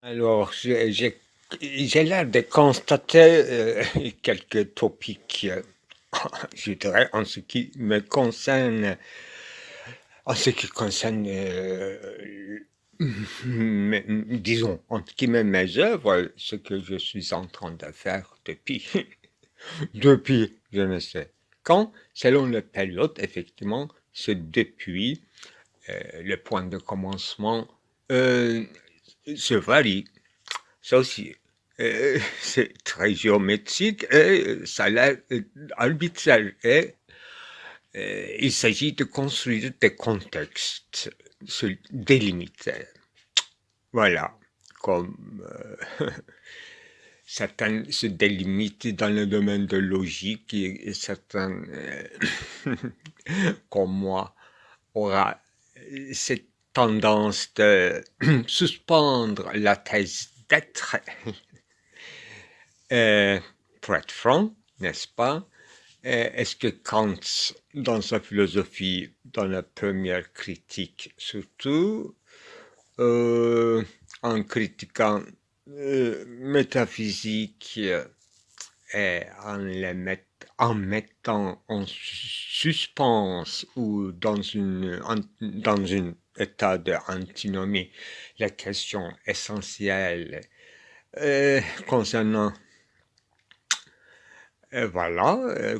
Alors, j'ai l'air de constater quelques topics, je dirais, en ce qui concerne, disons, en ce qui met mes œuvres, ce que je suis en train de faire depuis je ne sais quand, selon la période, effectivement, c'est depuis le point de commencement euh, se varie. Ça aussi, c'est très géométrique et ça a l'air arbitraire. Et il s'agit de construire des contextes délimités. Voilà, comme certains se délimitent dans le domaine de logique et certains, comme moi, aura cette tendance de suspendre la thèse d'être. Pour être franc, n'est-ce pas? Est-ce que Kant, dans sa philosophie, dans la première critique surtout, en critiquant métaphysique et en mettant en suspens ou dans un état d'antinomie la question essentielle concernant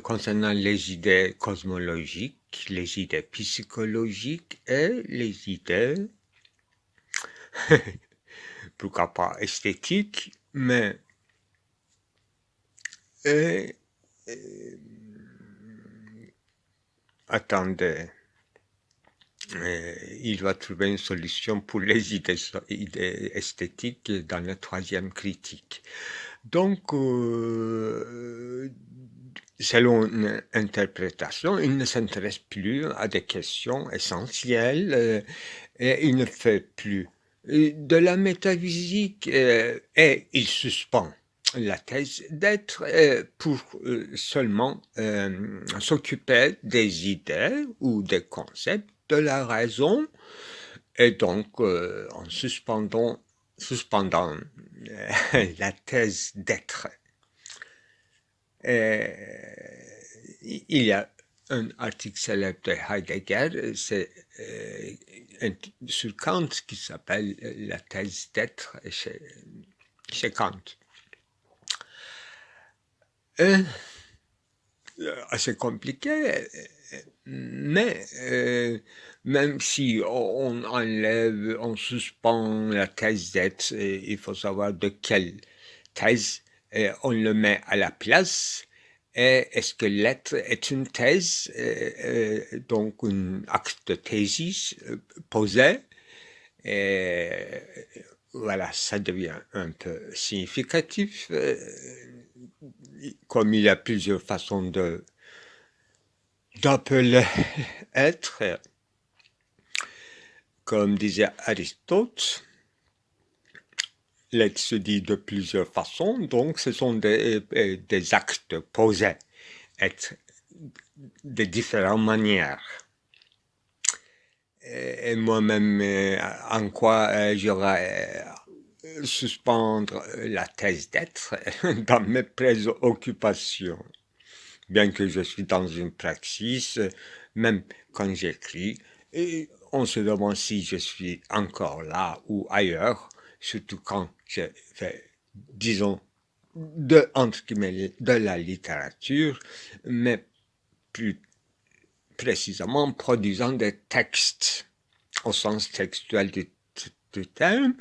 concernant les idées cosmologiques, les idées psychologiques et les idées, pourquoi pas esthétiques, mais euh, attendez, il va trouver une solution pour les idées esthétiques dans la troisième critique. Donc, selon une interprétation, il ne s'intéresse plus à des questions essentielles et il ne fait plus de la métaphysique et il suspend la thèse d'être pour seulement s'occuper des idées ou des concepts de la raison et donc en suspendant la thèse d'être. Il y a un article célèbre de Heidegger, c'est sur Kant qui s'appelle la thèse d'être chez Kant. Assez compliqué, mais même si on enlève, on suspend la thèse d'être, il faut savoir de quelle thèse on le met à la place. Et est-ce que l'être est une thèse, donc un acte de thésis posé? Et voilà, ça devient un peu significatif. Comme il y a plusieurs façons d'appeler être, comme disait Aristote, l'être se dit de plusieurs façons, donc ce sont des actes posés, être de différentes manières. Et moi-même, en quoi j'aurais suspendre la thèse d'être dans mes préoccupations. Bien que je suis dans une praxis, même quand j'écris, et on se demande si je suis encore là ou ailleurs, surtout quand je fais, disons, entre guillemets, de la littérature, mais plus précisément produisant des textes au sens textuel du terme,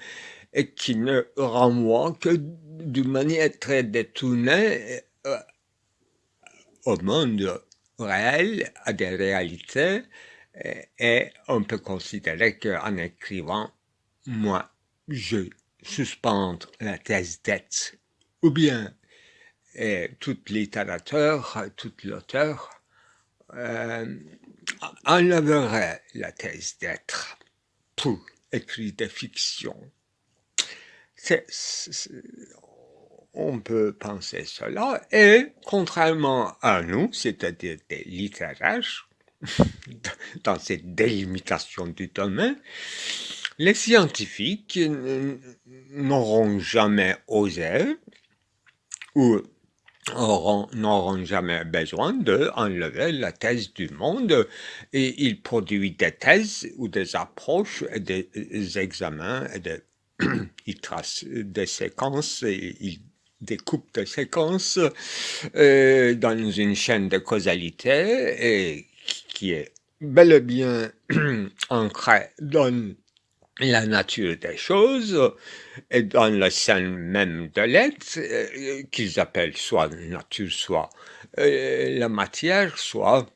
et qui ne renvoie que d'une manière très détournée au monde réel, à des réalités, et on peut considérer qu'en écrivant, moi, je suspends la thèse d'être, ou bien tout littérateur, tout l'auteur enlèverait la thèse d'être pour écrire des fictions. On peut penser cela, et contrairement à nous, c'est-à-dire des littéraires, dans cette délimitation du domaine, Les scientifiques n'auront jamais osé ou n'auront jamais besoin d'enlever la thèse du monde, et ils produisent des thèses ou des approches, des examens, ils tracent des séquences, et ils découpent des séquences dans une chaîne de causalité et qui est bel et bien ancrée dans la nature des choses et dans le sein même de l'être, qu'ils appellent soit nature, soit la matière, soit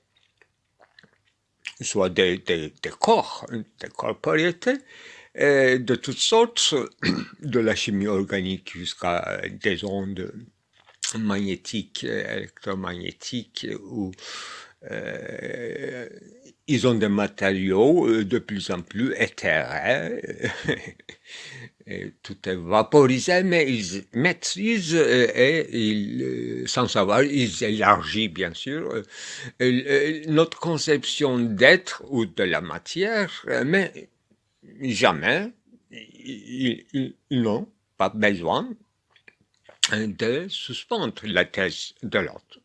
des corps, des corporéités, de toutes sortes, de la chimie organique jusqu'à des ondes magnétiques, électromagnétiques, ou ils ont des matériaux de plus en plus éthérés, et tout est vaporisé, mais ils maîtrisent sans savoir, ils élargissent bien sûr notre conception d'être ou de la matière, mais jamais ils n'ont pas besoin de suspendre la thèse de l'autre.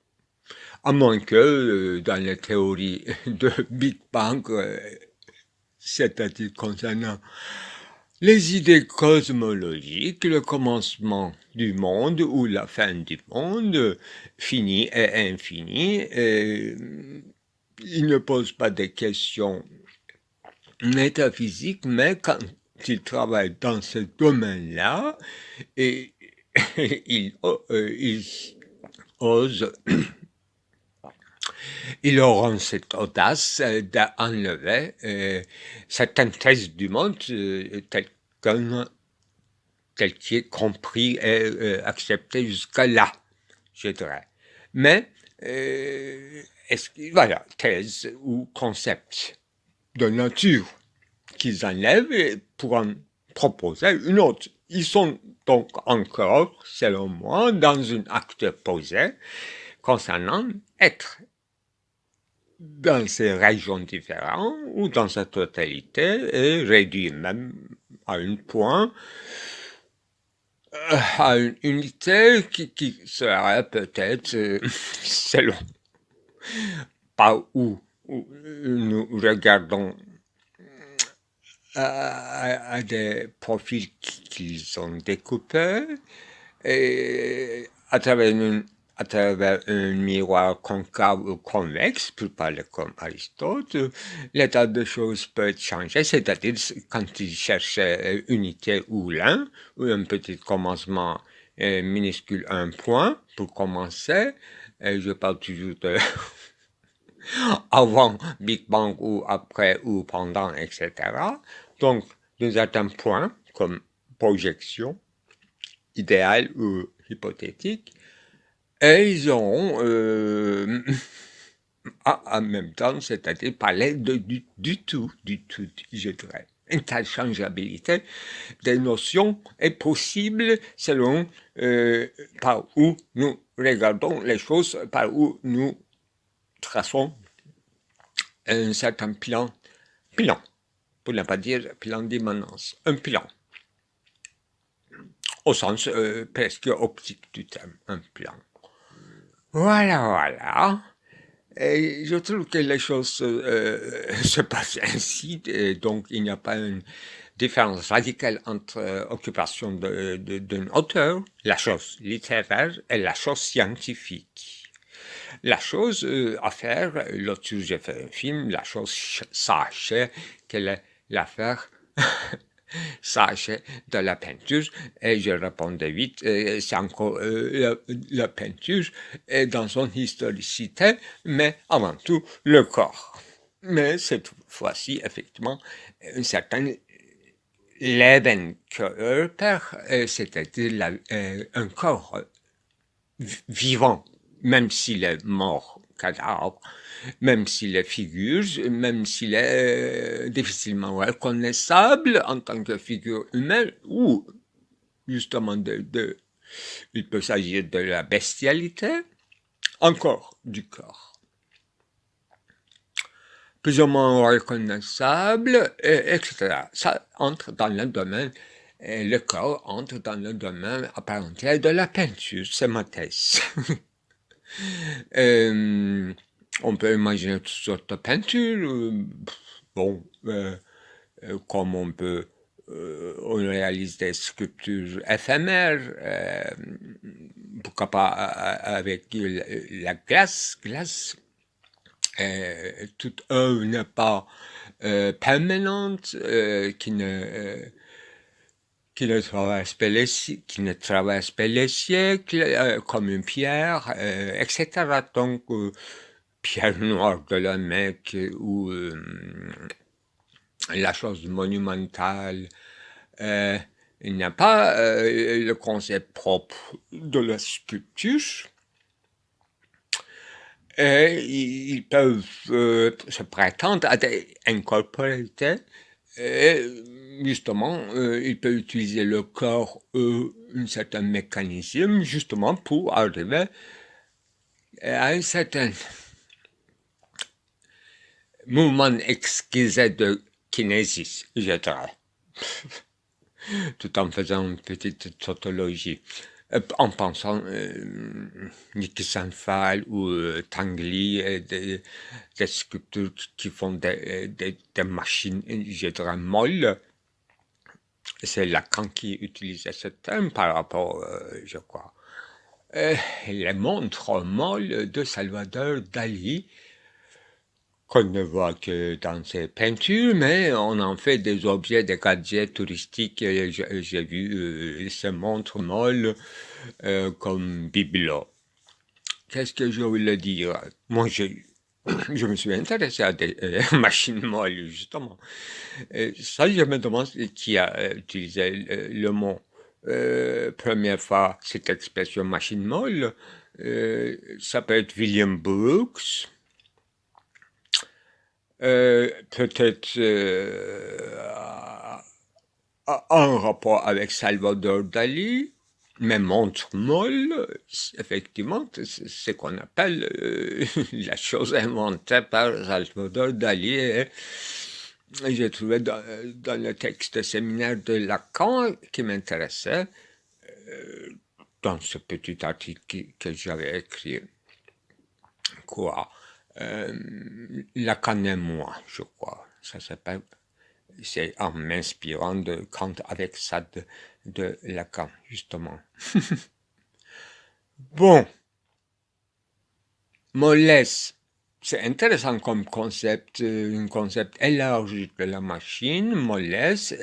À moins que dans les théories de Big Bang, c'est-à-dire concernant les idées cosmologiques, le commencement du monde ou la fin du monde, fini et infini, il ne pose pas des questions métaphysiques, mais quand il travaille dans ce domaine-là, et il ose, ils auront cette audace d'enlever certaines thèses du monde tel qui est compris et accepté jusqu'à là, je dirais. Mais, voilà, thèse ou concept de nature qu'ils enlèvent pour en proposer une autre. Ils sont donc encore, selon moi, dans un acte posé concernant être dans ces régions différentes ou dans sa totalité et réduit même à un point, à une unité qui serait peut-être, selon par où nous regardons à des profils qu'ils ont découpés, et à travers un miroir concave ou convexe, pour parler comme Aristote, l'état des choses peut être changé, c'est-à-dire quand il cherchait unité ou l'un, ou un petit commencement minuscule, un point, pour commencer, et je parle toujours de avant Big Bang ou après ou pendant, etc. Donc, de certains points, comme projection, idéale ou hypothétique, et ils auront en même temps, c'est-à-dire parler du tout, je dirais. Une telle changeabilité des notions est possible selon par où nous regardons les choses, par où nous traçons un certain plan, pour ne pas dire plan d'immanence, un plan, au sens presque optique du terme, un plan. Voilà. Et je trouve que les choses se passent ainsi, et donc il n'y a pas une différence radicale entre occupation d'un auteur, la chose littéraire, et la chose scientifique. La chose à faire, l'autre jour j'ai fait un film, la chose sachez quelle est l'affaire sachez de la peinture, et je répondais vite, c'est encore la peinture est dans son historicité, mais avant tout le corps. Mais cette fois-ci, effectivement, un certain Lebenskörper, c'est-à-dire un corps vivant, même s'il est mort, cadavre, même s'il est figure, même s'il est difficilement reconnaissable en tant que figure humaine, ou justement il peut s'agir de la bestialité, encore du corps. plus ou moins reconnaissable, etc. Ça entre dans le domaine, le corps entre dans le domaine à part entière de la peinture, c'est ma thèse. On peut imaginer toutes sortes de peintures, comme on réalise des sculptures éphémères, pourquoi pas avec la glace. Toute œuvre n'est pas permanente, qui ne traverse pas les siècles, comme une pierre, etc. Donc, pierre noire de la Mecque ou la chose monumentale. Il n'y a pas le concept propre de la sculpture. Et ils peuvent se prétendre à des incorporélités. Et justement, il peut utiliser le corps, un certain mécanisme, justement pour arriver à un certain mouvement exquis de kinésis, je dirais, tout en faisant une petite tautologie, en pensant Niki Sanfal ou Tangli, des sculptures qui font des machines, je dirais, molles. C'est Lacan qui utilisait ce terme par rapport, je crois, les montres molles de Salvador Dali, qu'on ne voit que dans ses peintures, mais on en fait des objets, des gadgets touristiques. J'ai vu ces montres molles comme bibelots. Qu'est-ce que je voulais dire? Moi, je me suis intéressé à des machines molles, justement. Ça, je me demande qui a utilisé le mot. Première fois, cette expression machine molle, ça peut être William Brooks, peut-être en rapport avec Salvador Dali, mais montre molle, effectivement, c'est ce qu'on appelle la chose inventée par Salvador Dali. Et j'ai trouvé dans le texte séminaire de Lacan qui m'intéressait, dans ce petit article que j'avais écrit, quoi, Lacan et moi, je crois, ça s'appelle. C'est en m'inspirant de Kant avec ça de Lacan, justement. Bon, mollesse, c'est intéressant comme concept, un concept élargi de la machine, mollesse,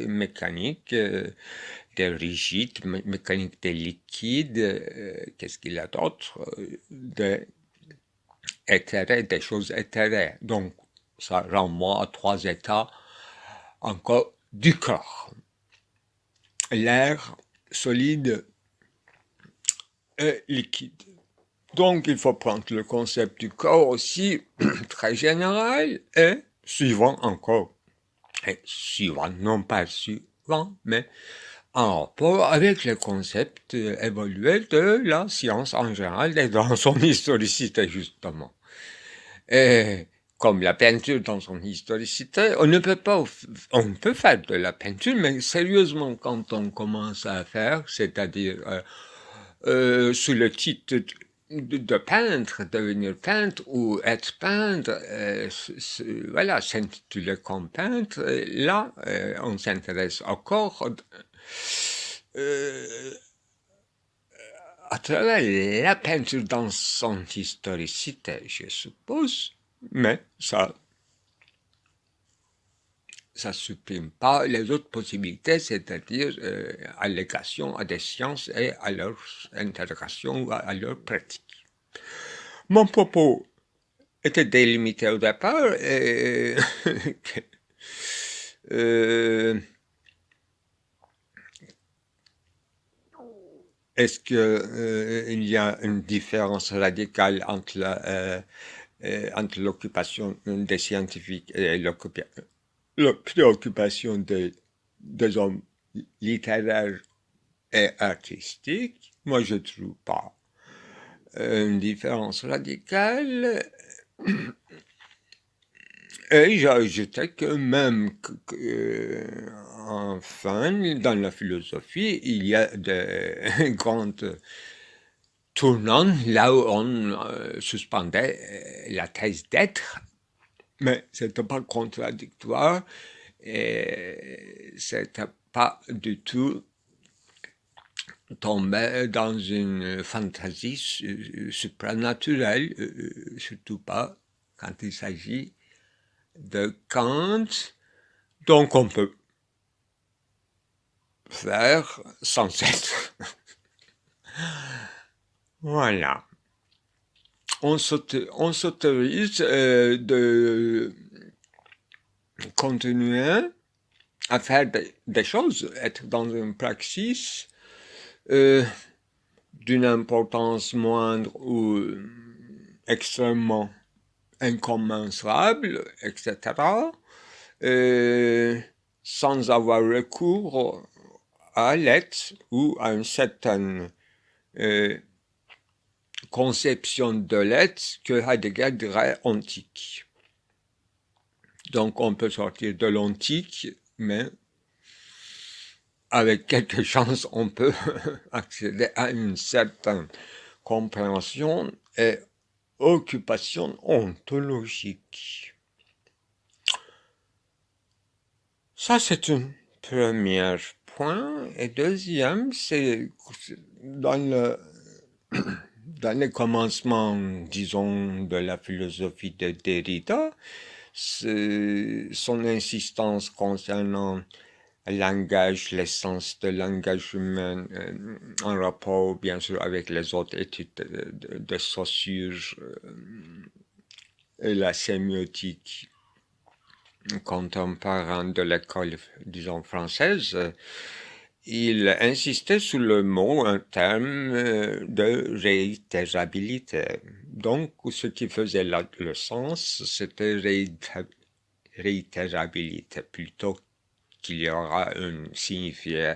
mécanique des rigides, mécanique des liquides, qu'est-ce qu'il y a d'autre, des éthérés, des choses éthérées. Donc, ça renvoie à 3 états encore du corps. L'air solide et liquide. Donc, il faut prendre le concept du corps aussi très général et suivant encore. Et suivant, non pas suivant, mais en rapport avec le concept évolué de la science en général et dans son historicité, justement. Et comme la peinture dans son historicité, on peut faire de la peinture, mais sérieusement, quand on commence à faire, c'est-à-dire sous le titre de peintre, devenir peintre ou être peintre, voilà, s'intituler comme peintre, là, on s'intéresse encore à travers la peinture dans son historicité, je suppose, mais ça supprime pas les autres possibilités, c'est-à-dire allégation à des sciences et à leur intégration ou à leur pratique. Mon propos était délimité au départ et est-ce qu'il y a une différence radicale entre l'occupation des scientifiques et la préoccupation des hommes littéraires et artistiques? Moi, je ne trouve pas une différence radicale. Et j'ai ajouté que même enfin, dans la philosophie, il y a des grandes tournants là où on suspendait la thèse d'être, mais c'était pas contradictoire et c'était pas du tout tombé dans une fantaisie supranaturelle, surtout pas quand il s'agit de Kant. Donc on peut faire sans être. Voilà. On s'autorise de continuer à faire des choses, être dans une praxis d'une importance moindre ou extrêmement incommensurable, etc., sans avoir recours à l'être ou à une certaine conception de l'être que Heidegger dirait antique. Donc on peut sortir de l'antique, mais avec quelques chances, on peut accéder à une certaine compréhension et occupation ontologique. Ça, c'est un premier point. Et deuxième, c'est dans les commencements, disons, de la philosophie de Derrida, son insistance concernant le langage, l'essence de langage humain, en rapport bien sûr avec les autres études de Saussure et la sémiotique contemporaine de l'école, disons, française, il insistait sur le mot, un terme de réitérabilité. Donc, ce qui faisait le sens, c'était réitérabilité, plutôt qu'il y aura un signifié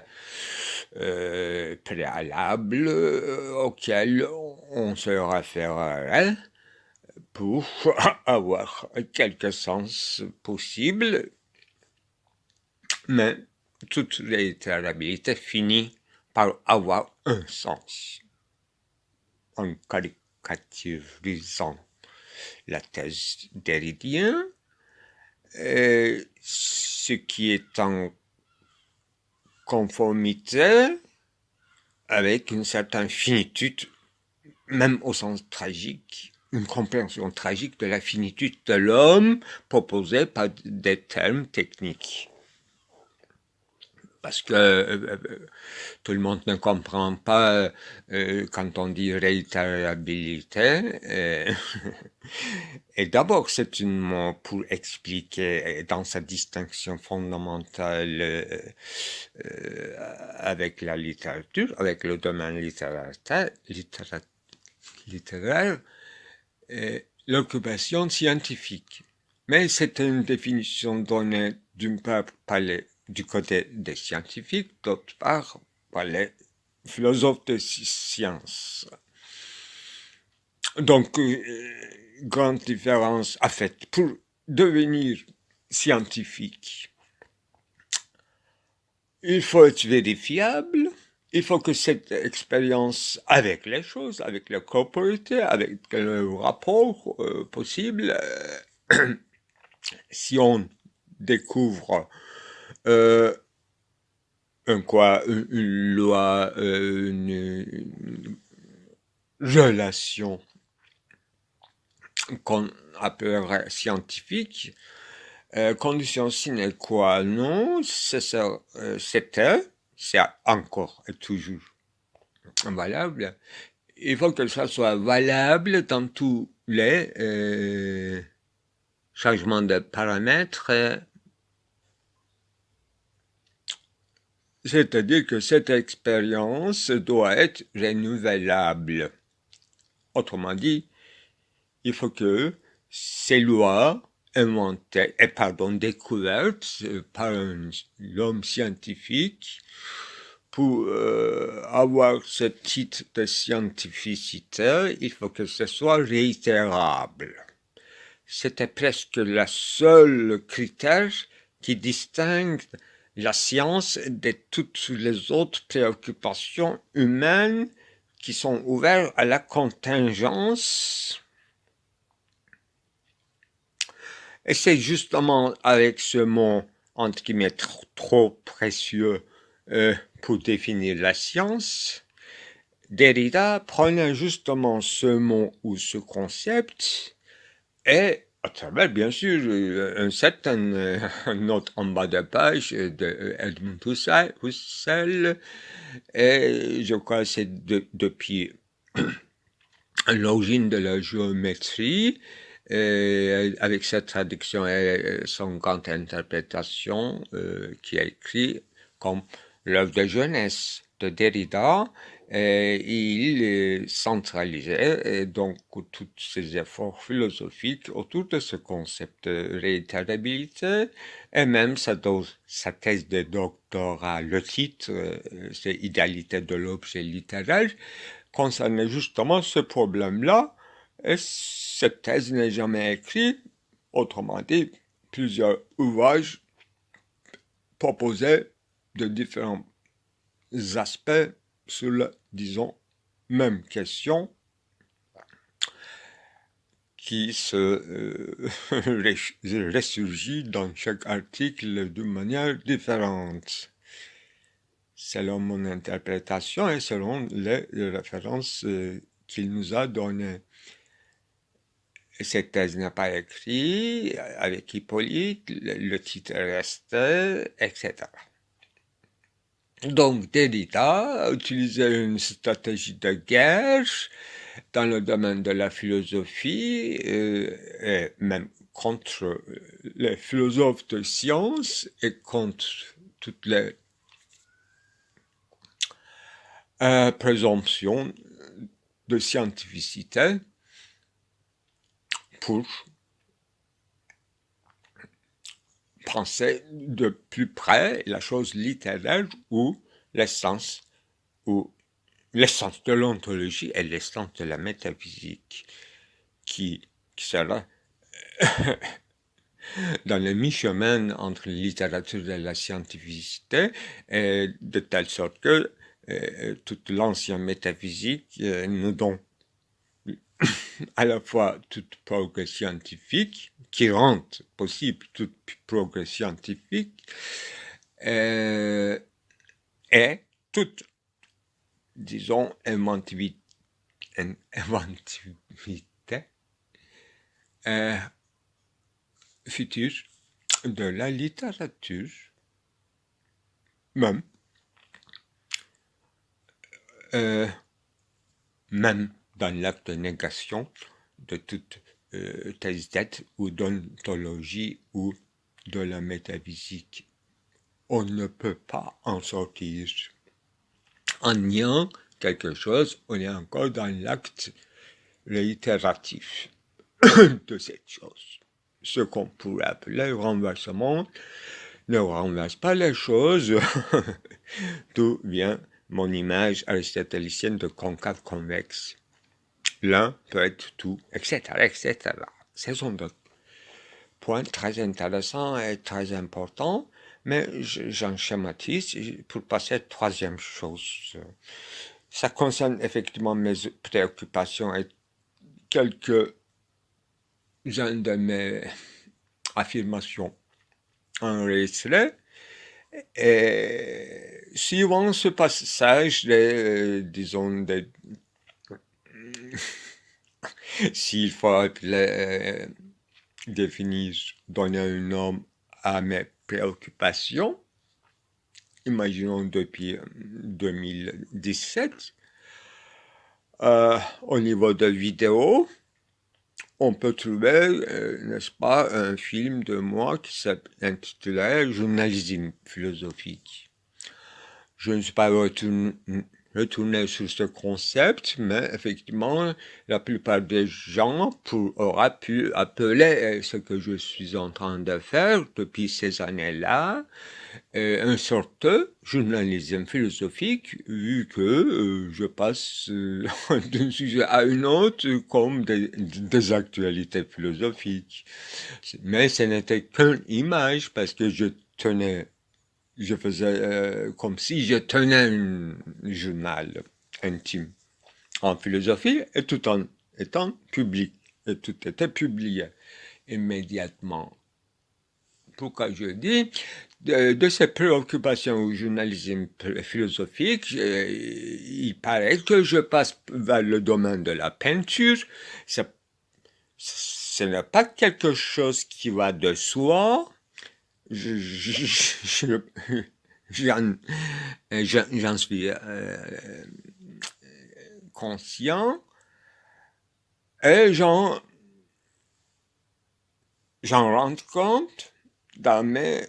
préalable auquel on se référerait pour avoir quelque sens possible, mais toute réitérabilité finit par avoir un sens. En caricaturisant la thèse derridienne, ce qui est en conformité avec une certaine finitude, même au sens tragique, une compréhension tragique de la finitude de l'homme proposée par des termes techniques. Parce que tout le monde ne comprend pas quand on dit réitérabilité. Et d'abord, c'est un mot pour expliquer dans sa distinction fondamentale avec la littérature, avec le domaine littéraire, l'occupation scientifique. Mais c'est une définition donnée d'une part par du côté des scientifiques, d'autre part par les philosophes de sciences. Donc, grande différence à fait. Pour devenir scientifique, il faut être vérifiable, il faut que cette expérience avec les choses, avec la corporité, avec le rapport possible, si on découvre une loi, une relation qu'on appellerait scientifique, condition sine qua non, c'était, c'est encore et toujours valable. Il faut que ça soit valable dans tous les changements de paramètres. C'est-à-dire que cette expérience doit être renouvelable. Autrement dit, il faut que ces lois inventées, découvertes par l'homme scientifique pour avoir ce titre de scientificité, il faut que ce soit réitérable. c'était presque le seul critère qui distingue la science de toutes les autres préoccupations humaines qui sont ouvertes à la contingence. Et c'est justement avec ce mot, entre guillemets, trop précieux pour définir la science, Derrida prenait justement ce mot ou ce concept et à travers, bien sûr, un certain note en bas de page de Edmund Husserl, et je crois que c'est depuis l'origine de la géométrie, avec cette traduction et son grande interprétation qui est écrit comme l'œuvre de jeunesse de Derrida, il centralisait donc tous ses efforts philosophiques autour de ce concept de réitérabilité, et même sa thèse de doctorat, le titre, c'est Idéalité de l'objet littéraire, concernait justement ce problème-là, et cette thèse n'est jamais écrite. Autrement dit, plusieurs ouvrages proposaient de différents aspects sur la, disons, même question qui se ressurgit dans chaque article d'une manière différente, selon mon interprétation et selon les références qu'il nous a données. Cette thèse n'a pas écrit avec Hippolyte, le titre restait, etc. Donc Derrida a utilisé une stratégie de guerre dans le domaine de la philosophie, et même contre les philosophes de science et contre toutes les présomptions de scientificité pour penser de plus près la chose littéraire ou l'essence de l'ontologie et l'essence de la métaphysique qui sera dans le mi-chemin entre la littérature et la scientificité, de telle sorte que toute l'ancienne métaphysique nous donne à la fois toute progrès scientifique, qui rend possible toute progrès scientifique, et toute, disons, inventivité future de la littérature, même dans l'acte de négation de toute thèse d'être ou d'ontologie ou de la métaphysique. On ne peut pas en sortir. En niant quelque chose, on est encore dans l'acte réitératif de cette chose. Ce qu'on pourrait appeler renversement ne renverse pas les choses, d'où vient mon image aristotélicienne de concave convexe. L'un peut être tout, etc., etc. Ce sont des points très intéressants et très importants, mais j'en schématise pour passer à la troisième chose. Ça concerne effectivement mes préoccupations et quelques-unes de mes affirmations enregistrées. Et suivant ce passage, disons, s'il faut appeler, définir, donner un nom à mes préoccupations, imaginons depuis 2017, au niveau de vidéo, on peut trouver, n'est-ce pas, un film de moi qui s'intitulait Journalisme philosophique. Je ne suis pas retourné Je tournais sur ce concept, mais effectivement, la plupart des gens auraient pu appeler ce que je suis en train de faire depuis ces années-là un sorte de journalisme philosophique, vu que je passe d'un sujet à un autre comme des actualités philosophiques. Mais ce n'était qu'une image parce que je faisais comme si je tenais un journal intime en philosophie et tout en étant public. Et tout était publié immédiatement. Pourquoi je dis de ces préoccupations au journalisme philosophique, il paraît que je passe vers le domaine de la peinture. Ce n'est pas quelque chose qui va de soi. J'en suis conscient et j'en rends compte dans mes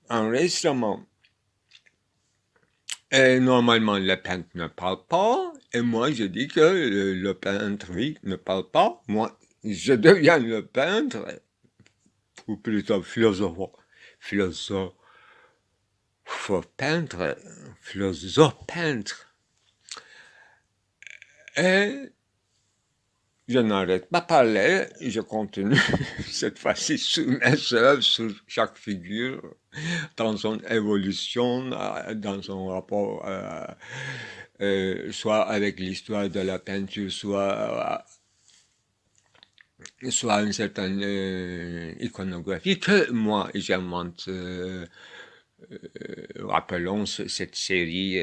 enregistrements. Et normalement, le peintre ne parle pas, et moi je dis que le peintre, oui, ne parle pas. Moi, je deviens le peintre, ou plutôt philosophe peintre, philosophe peintre. Et je n'arrête pas de parler, je continue cette fois-ci sur mes œuvres, sur chaque figure, dans son évolution, dans son rapport soit avec l'histoire de la peinture, soit une certaine iconographie que moi j'invente. Rappelons cette série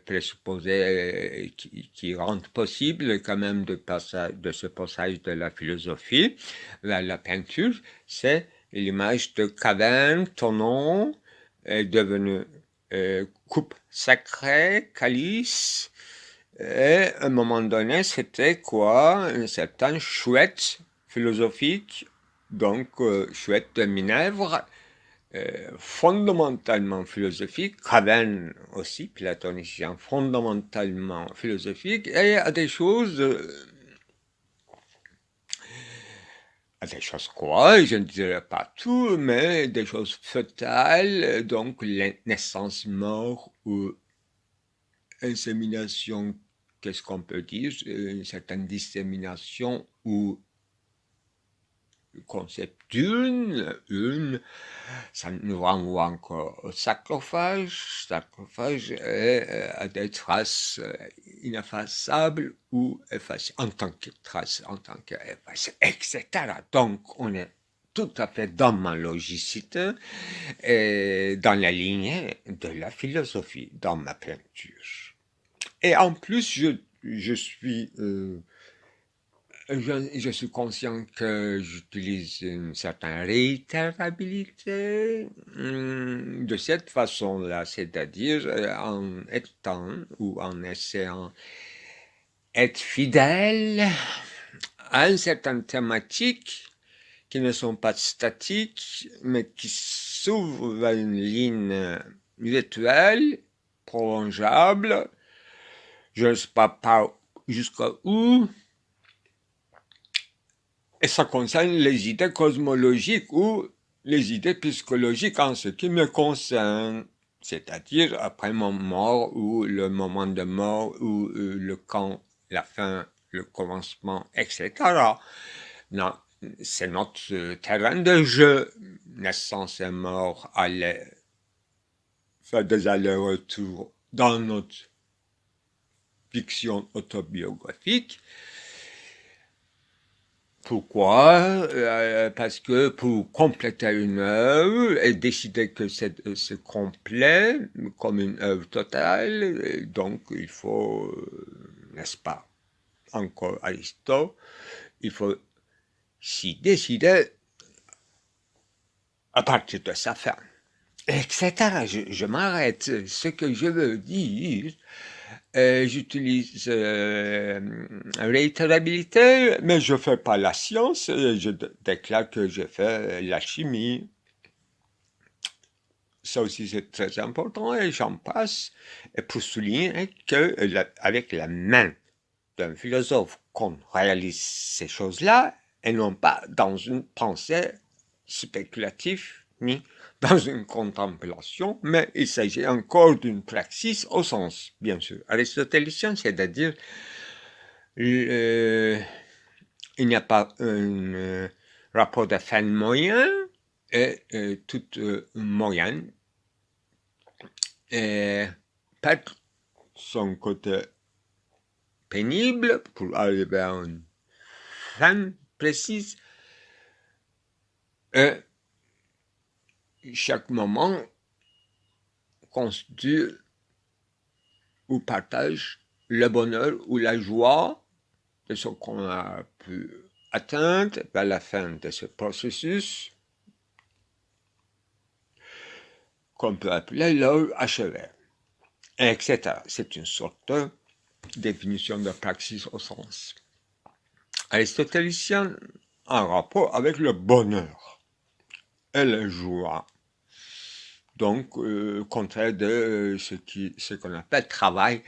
présupposée qui rend possible quand même de ce passage de la philosophie vers la peinture, c'est l'image de caverne, tonneau, devenu coupe sacrée, calice, et à un moment donné, c'était quoi? Un certain chouette philosophique, donc chouette de Minerve, fondamentalement philosophique, Caverne aussi, platonicien, fondamentalement philosophique, et à des choses quoi, je ne dirais pas tout, mais des choses fatales, donc la naissance, mort ou insémination, qu'est-ce qu'on peut dire, une certaine dissémination ou concept d'une, ça nous renvoie encore au sarcophage à des traces ineffaçables ou effacées, en tant que traces, en tant qu'effacées, etc. Donc, on est tout à fait dans ma logicité et dans la lignée de la philosophie, dans ma peinture. Et en plus, je suis conscient que j'utilise une certaine réitérabilité de cette façon-là, c'est-à-dire en étant ou en essayant d'être fidèle à une certaine thématique qui ne sont pas statiques, mais qui s'ouvrent vers une ligne virtuelle, prolongeable. Je ne sais pas jusqu'à où. Et ça concerne les idées cosmologiques ou les idées psychologiques en ce qui me concerne, c'est-à-dire après mon mort ou le moment de mort ou le quand, la fin, le commencement, etc. Non, c'est notre terrain de jeu. Naissance et mort, faire des allers-retours dans notre fiction autobiographique. Pourquoi? Parce que pour compléter une œuvre et décider que c'est complet comme une œuvre totale, donc il faut, n'est-ce pas, encore Aristote, il faut s'y décider à partir de sa fin, etc. Je m'arrête. Ce que je veux dire, j'utilise réitérabilité, mais je fais pas la science, je déclare que je fais la chimie. Ça aussi, c'est très important et j'en passe. Et pour souligner que avec la main d'un philosophe qu'on réalise ces choses-là et non pas dans une pensée spéculative ni dans une contemplation, mais il s'agit encore d'une praxis au sens, bien sûr, aristotélicien, c'est-à-dire il n'y a pas un rapport de fin moyen et toute moyenne perd son côté pénible pour arriver à une fin précise. Et chaque moment constitue ou partage le bonheur ou la joie de ce qu'on a pu atteindre vers la fin de ce processus qu'on peut appeler l'heure achevée, etc. C'est une sorte de définition de praxis au sens aristotélicien en rapport avec le bonheur et la joie. Donc, contraire de ce qu'on appelle travail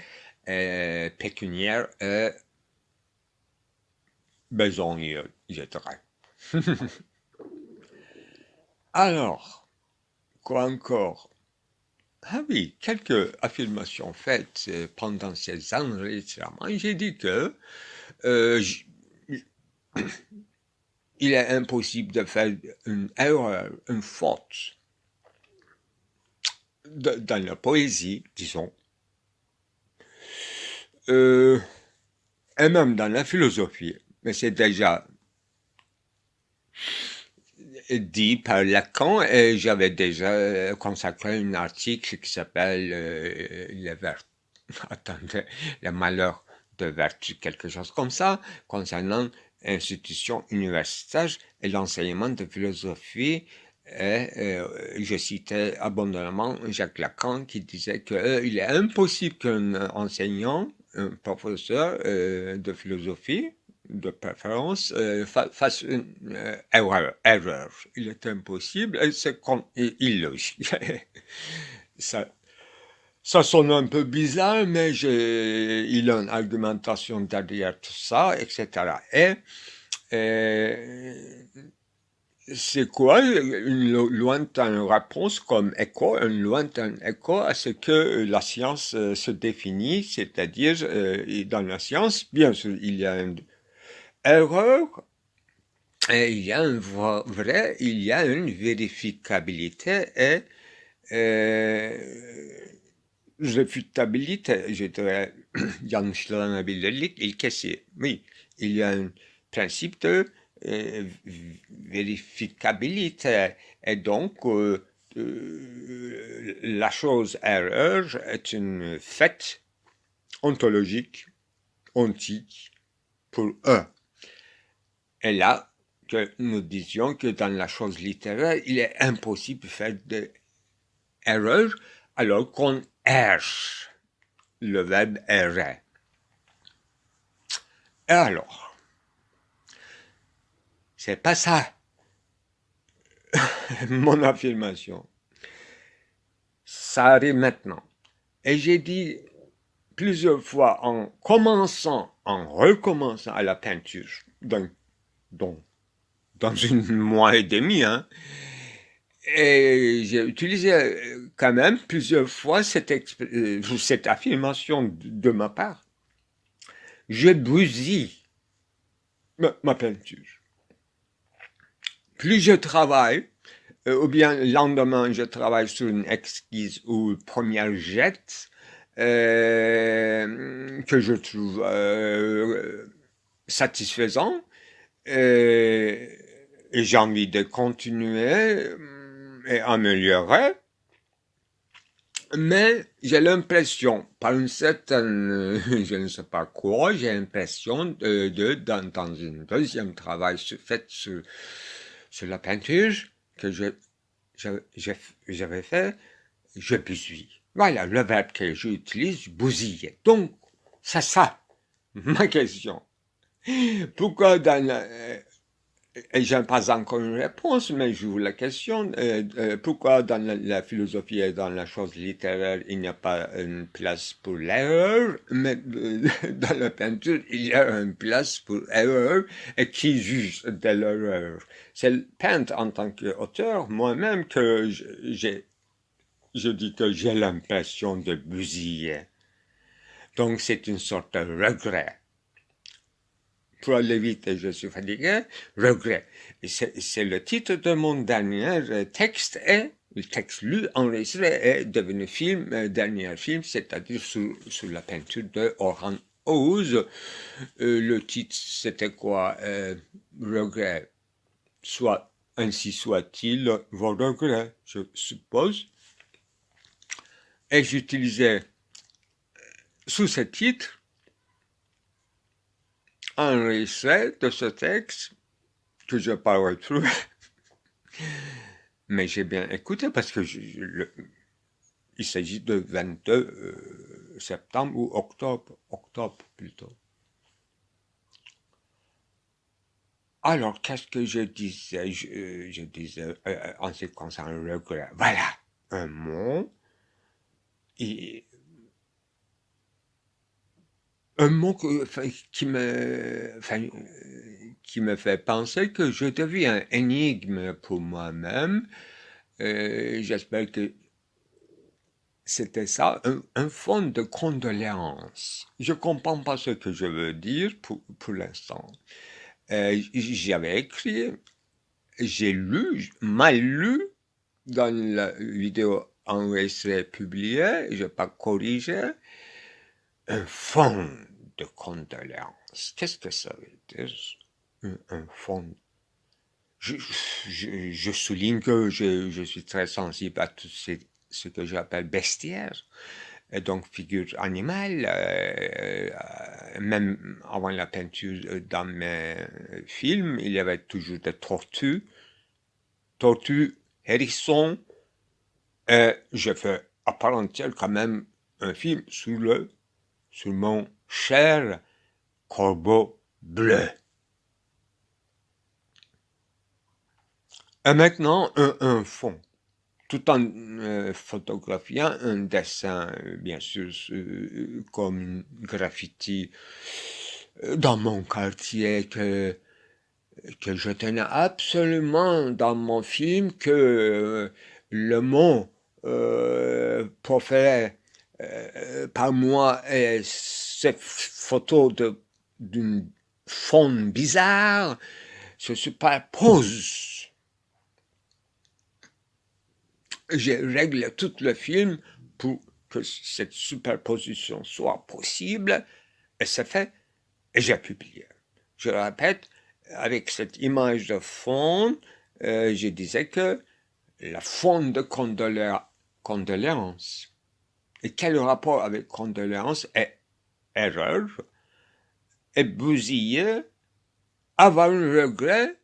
pécuniaire et besogneux, je dirais. Alors, quoi encore? Ah oui, quelques affirmations faites pendant ces enregistrements. J'ai dit que il est impossible de faire une erreur, une faute dans la poésie, disons, et même dans la philosophie. Mais c'est déjà dit par Lacan et j'avais déjà consacré un article qui s'appelle attendez, le malheur de vertu, quelque chose comme ça, concernant institutions universitaires et l'enseignement de philosophie. Et je citais abondamment Jacques Lacan qui disait qu'il est impossible qu'un enseignant, un professeur de philosophie, de préférence, fasse une erreur. Il est impossible et c'est illogique. ça, ça sonne un peu bizarre, mais il a une argumentation derrière tout ça, etc. Et c'est quoi une lointaine réponse comme écho, un lointain écho à ce que la science se définit, c'est-à-dire dans la science, bien sûr, il y a une erreur et il y a un vrai, il y a une vérificabilité et refutabilité, je dirais, yanlışlanabilirlik ilkesi. Oui, il y a un principe de vérificabilité. Et donc, la chose erreur est une fait ontologique, ontique, pour eux. Et là, que nous disions que dans la chose littéraire, il est impossible de faire des erreurs alors qu'on erre, le verbe errer. Et alors, c'est pas ça mon affirmation. Ça arrive maintenant. Et j'ai dit plusieurs fois en commençant, en recommençant à la peinture, dans une mois et demi, hein, et j'ai utilisé quand même plusieurs fois cette affirmation de ma part. Je bousille ma peinture. Plus je travaille, ou bien le lendemain je travaille sur une esquisse ou une première jette que je trouve satisfaisant, et j'ai envie de continuer et améliorer, mais j'ai l'impression, par une certaine, je ne sais pas quoi, j'ai l'impression dans un deuxième travail fait sur la peinture que j'avais fait, je bousille. Voilà le verbe que j'utilise, bousiller. Donc, c'est ça ma question. Pourquoi dans Et je n'ai pas encore une réponse, mais j'ouvre la question. Pourquoi dans la philosophie et dans la chose littéraire, il n'y a pas une place pour l'erreur, mais dans la peinture, il y a une place pour l'erreur, et qui juge de l'erreur? C'est le peintre en tant qu'auteur, moi-même, que je dis que j'ai l'impression de bousiller. Donc c'est une sorte de regret. Pour aller vite, je suis fatigué, regret. C'est le titre de mon dernier texte, et le texte lu, enregistré, est devenu film, dernier film, c'est-à-dire sous la peinture de Orhan Oğuz. Le titre, c'était quoi? Regret. Soit, ainsi soit-il, vos regrets, je suppose. Et j'utilisais sous ce titre enregistré de ce texte que je pas retrouvé. Mais j'ai bien écouté parce que il s'agit de 22 septembre ou octobre plutôt. Alors, qu'est-ce que je disais? Je disais, en ce qui concerne le regret, voilà, un mot, un mot qui me fait penser que je deviens un énigme pour moi-même. J'espère que c'était ça, un fond de condoléance. Je comprends pas ce que je veux dire pour l'instant. J'avais écrit, j'ai lu, mal lu, dans la vidéo enregistrée publiée, je n'ai pas corrigé, un fond de condoléance. Qu'est-ce que ça veut dire, un fond? Je souligne que je suis très sensible à tout ce que j'appelle bestiaire, et donc figure animale, même avant la peinture dans mes films, il y avait toujours des tortues, hérissons, et je fais à part entière quand même un film sur mon cher corbeau bleu. Et maintenant, un fond, tout en photographiant un dessin, bien sûr, comme une graffiti dans mon quartier que je tenais absolument dans mon film que le mot proféré par moi est cette photo d'une faune bizarre se superpose. Je règle tout le film pour que cette superposition soit possible, et c'est fait, et j'ai publié. Je répète, avec cette image de fond, je disais que la faune de condoléance. Et quel rapport avec condoléance est erreur, et bousiller, avoir un regret,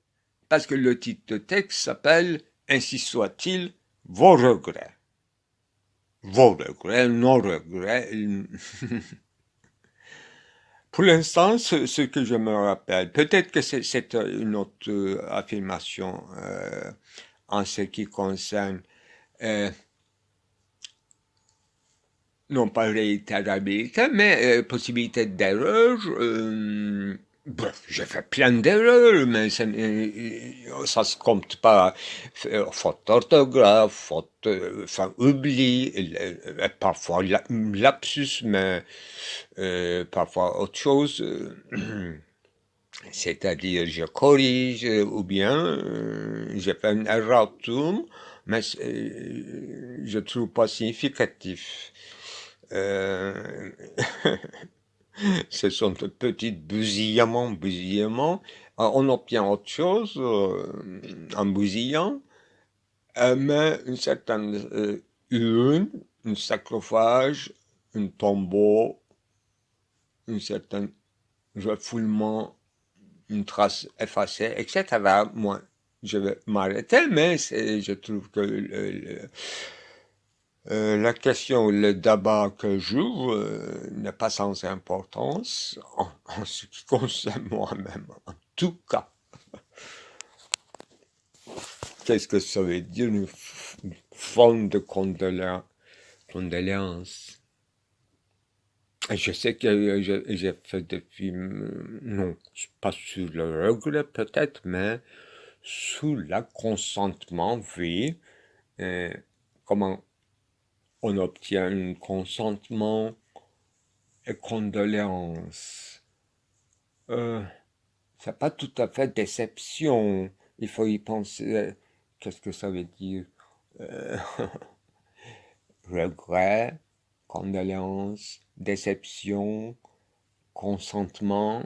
parce que le titre de texte s'appelle « Ainsi soit-il, vos regrets ». Vos regrets, nos regrets. Pour l'instant, ce que je me rappelle, peut-être que c'est une autre affirmation en ce qui concerne non pas réitérabilité, mais possibilité d'erreur. Bref, j'ai fait plein d'erreurs, mais ça se compte pas. Faute d'orthographe, enfin, oubli, parfois lapsus, mais parfois autre chose. C'est-à-dire, je corrige, ou bien je fais un erratum, mais je trouve pas significatif. Ce sont de petits bousillements. On obtient autre chose en bousillant, mais une certaine urne, un sarcophage, un tombeau, un certain refoulement, une trace effacée, etc. Moi, je vais m'arrêter, mais je trouve que la question, le débat que j'ouvre n'est pas sans importance en ce qui concerne moi-même, en tout cas. Qu'est-ce que ça veut dire une forme de condoléance? Je sais que j'ai fait des films, non, pas sur le regret peut-être, mais sous le consentement, oui. Comment on obtient un consentement et condoléance. C'est pas tout à fait déception. Il faut y penser. Qu'est-ce que ça veut dire? Regret, condoléance, déception, consentement.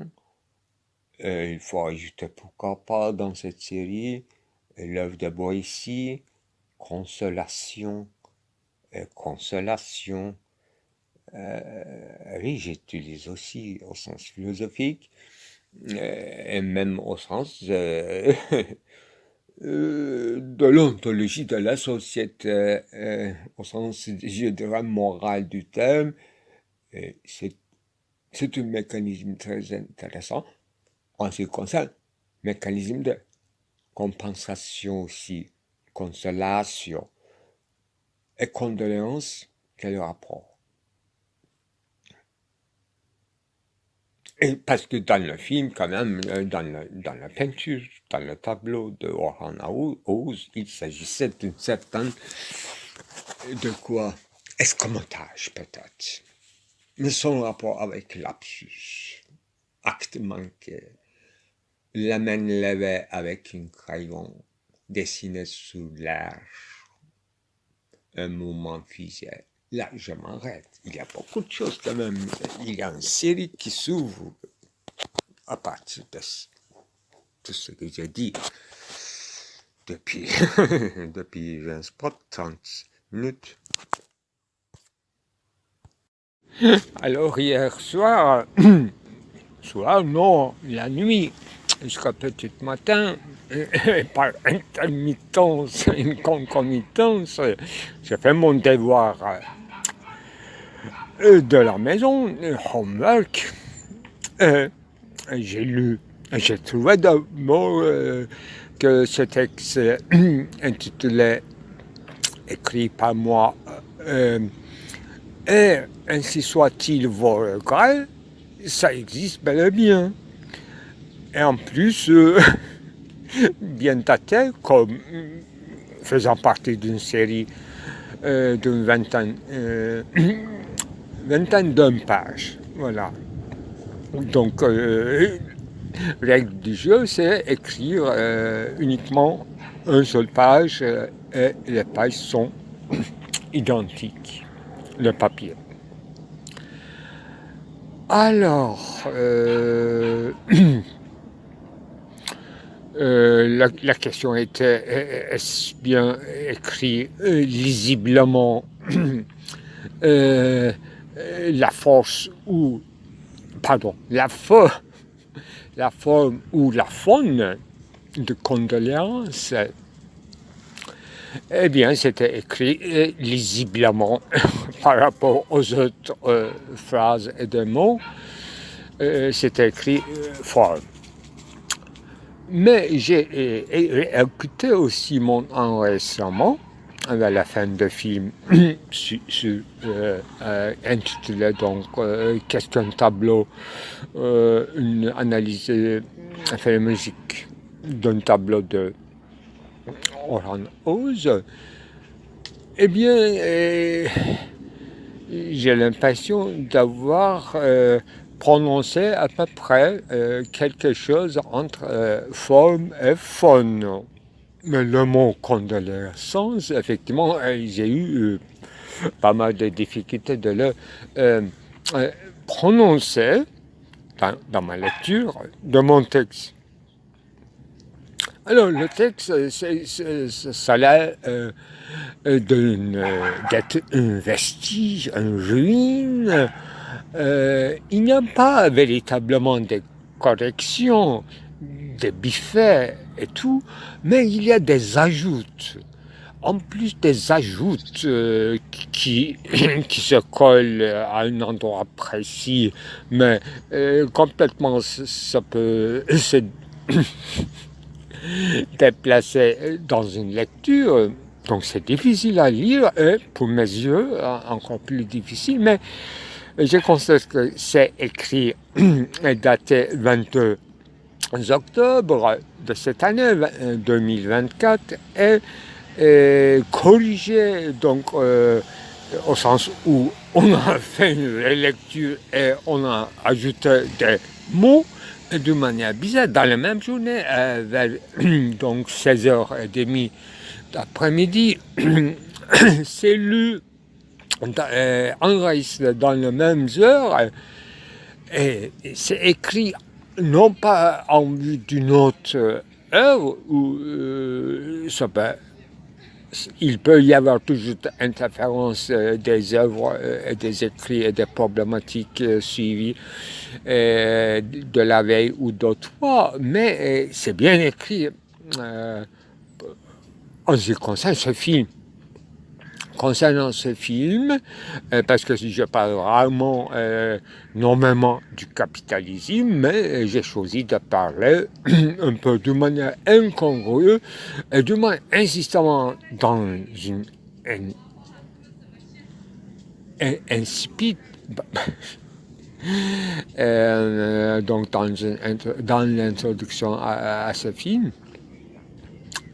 Il faut ajouter pourquoi pas dans cette série l'œuvre de Boétie, consolation. Consolation. Oui, j'utilise aussi au sens philosophique et même au sens de l'ontologie de la société, au sens, je dirais, moral du terme. C'est un mécanisme très intéressant en ce qui concerne le mécanisme de compensation aussi, consolation et condoléance, quel rapport? Et parce que dans le film, quand même, dans la peinture, dans le tableau de Orhan Ouz, il s'agissait d'une certaine, de quoi? Escamotage, peut-être. Mais son rapport avec l'absus, acte manqué, la main levée avec un crayon, dessiné sous l'air, un mouvement figé. Là, je m'arrête. Il y a beaucoup de choses quand même. Il y a une série qui s'ouvre à partir de tout ce que j'ai dit depuis, depuis 20 spots, 30 minutes. Alors hier soir, non, la nuit, jusqu'à petit matin, par intermittence, une concomitance, j'ai fait mon devoir de la maison, homework, j'ai lu, j'ai trouvé d'abord que ce texte intitulé écrit par moi et ainsi soit-il vos regrets, ça existe bel et bien. Et en plus, bien daté, comme faisant partie d'une série d'une vingtaine d'une page. Voilà. Donc, règle du jeu, c'est écrire uniquement une seule page et les pages sont identiques, le papier. Alors, la question était, est-ce bien écrit lisiblement la force ou, pardon, la forme ou la faune de condoléances? Eh bien, c'était écrit lisiblement par rapport aux autres phrases et des mots. C'était écrit forme. Mais j'ai écouté aussi mon enregistrement à la fin du film intitulé donc Qu'est-ce qu'un tableau, une analyse fait la musique d'un tableau de Orhan Ouz. Eh bien, j'ai l'impression d'avoir prononcé à peu près quelque chose entre forme et faune. Mais le mot condoléance, effectivement, j'ai eu pas mal de difficultés de le prononcer dans ma lecture de mon texte. Alors, le texte, ça a l'air d'être un vestige, une ruine. Il n'y a pas véritablement de corrections, des biffets et tout, mais il y a des ajoutes. En plus des ajoutes qui se collent à un endroit précis, mais complètement ça peut déplacé dans une lecture. Donc c'est difficile à lire et pour mes yeux encore plus difficile, mais je constate que c'est écrit et daté 22 octobre de cette année 2024 et corrigé donc au sens où on a fait une relecture et on a ajouté des mots de manière bizarre dans la même journée vers donc 16h30 d'après-midi. C'est lu enregistré dans les mêmes heures et c'est écrit non pas en vue d'une autre œuvre où il peut y avoir toujours interférence des œuvres et des écrits et des problématiques suivies de la veille ou d'autres fois, mais c'est bien écrit en ce qui concerne ce film. Concernant ce film, parce que je parle rarement, normalement du capitalisme, mais j'ai choisi de parler un peu de manière incongrue, et de manière insistamment dans une insipide, donc dans l'introduction à ce film,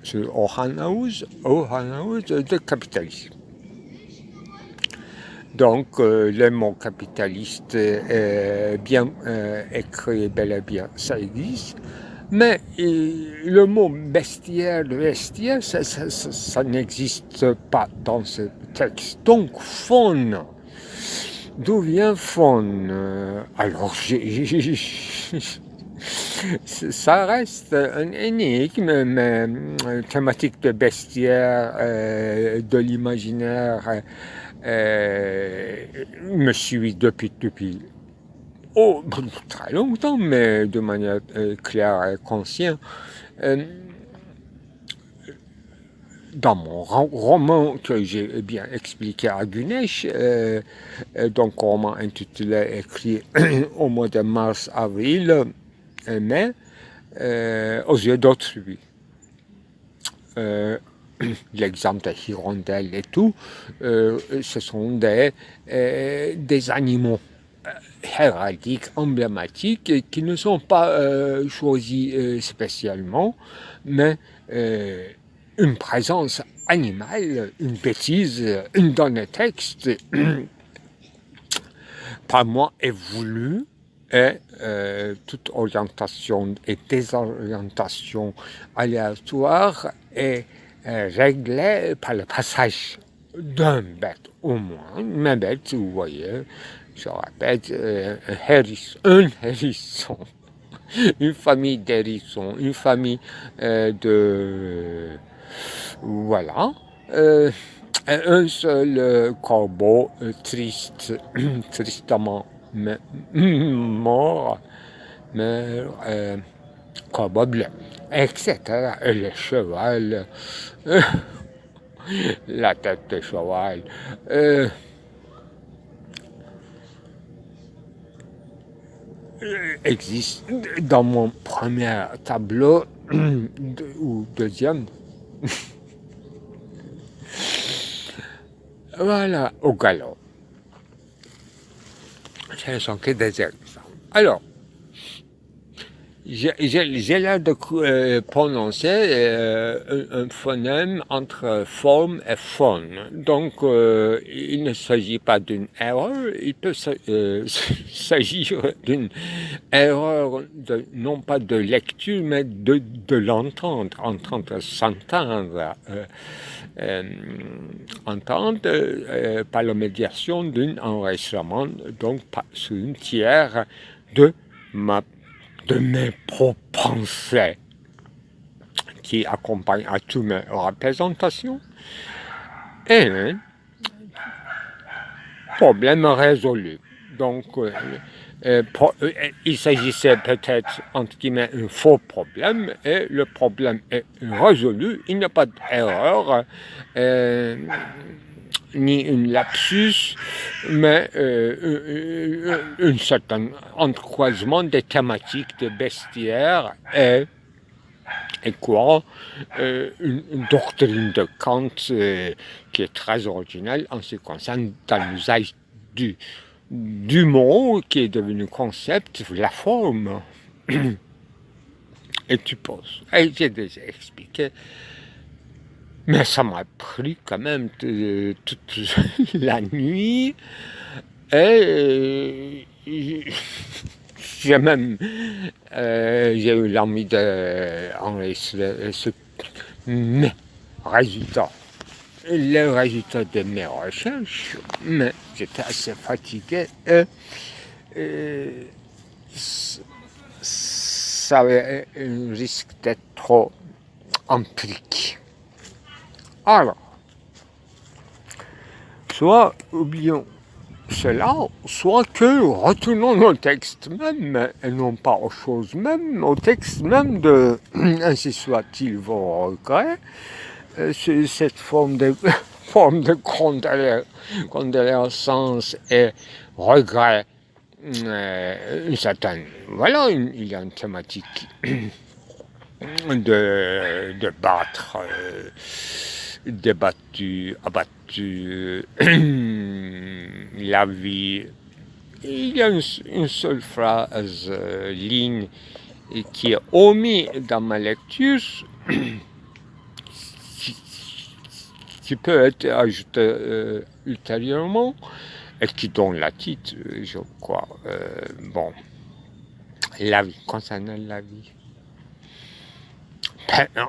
sur Orhannaouz de capitalisme. Donc, le mot capitaliste bien écrit, bel et bien, ça existe. Mais le mot bestiaire, ça n'existe pas dans ce texte. Donc, faune. D'où vient faune? Alors, ça reste une énigme, mais thématique de bestiaire, de l'imaginaire, me suit depuis très longtemps, mais de manière claire et consciente. Dans mon roman que j'ai bien expliqué à Gunesh, donc roman intitulé, écrit au mois de mars, avril, mai, aux yeux d'autrui. L'exemple des hirondelles et tout, ce sont des animaux héraldiques, emblématiques, qui ne sont pas choisis spécialement, mais une présence animale, une bêtise, une donnée texte, par moi est voulue, et toute orientation et désorientation aléatoire est réglée par le passage d'un bête au moins, une bête, vous voyez, je répète, un hérisson, une famille d'hérissons, une famille voilà, un seul corbeau tristement mort, mais corbeau bleu, etc. Et le cheval, la tête de cheval. Existe dans mon premier tableau, ou deuxième, voilà, au galop. Ce ne sont que des exemples. Alors, j'ai l'air de prononcer un phonème entre forme et faune. Donc, il ne s'agit pas d'une erreur, il peut s'agir d'une erreur non pas de lecture, mais de l'entendre, entendre, s'entendre. Entendre par la médiation d'un enregistrement, donc sur une tiers de mes propres pensées qui accompagnent à toutes mes représentations. Et problème résolu. Donc, il s'agissait peut-être, entre guillemets, un faux problème, et le problème est résolu. Il n'y a pas d'erreur, ni une lapsus, mais un certain entrecroisement des thématiques de bestiaire et et quoi une doctrine de Kant qui est très originale en ce qui concerne dans l'usage du mot qui est devenu concept, la forme. Et tu poses. Et j'ai déjà expliqué. Mais ça m'a pris quand même toute la nuit. Et j'ai même j'ai eu l'envie d'enregistrer mes résultats. Le résultat de mes recherches, mais j'étais assez fatigué et ça avait un risque d'être trop empirique. Alors, soit oublions cela, soit que retournons au texte même, et non pas aux choses même, au texte même de ainsi soit-il vos regrets, cette forme de condoléance et regret, une certaine, voilà, il y a une thématique de battre, débattu, abattu, la vie. Il y a une seule phrase, ligne, qui est omise dans ma lecture, qui peut être ajoutée ultérieurement, et qui donne la titre, je crois. Bon, la vie, concernant la vie.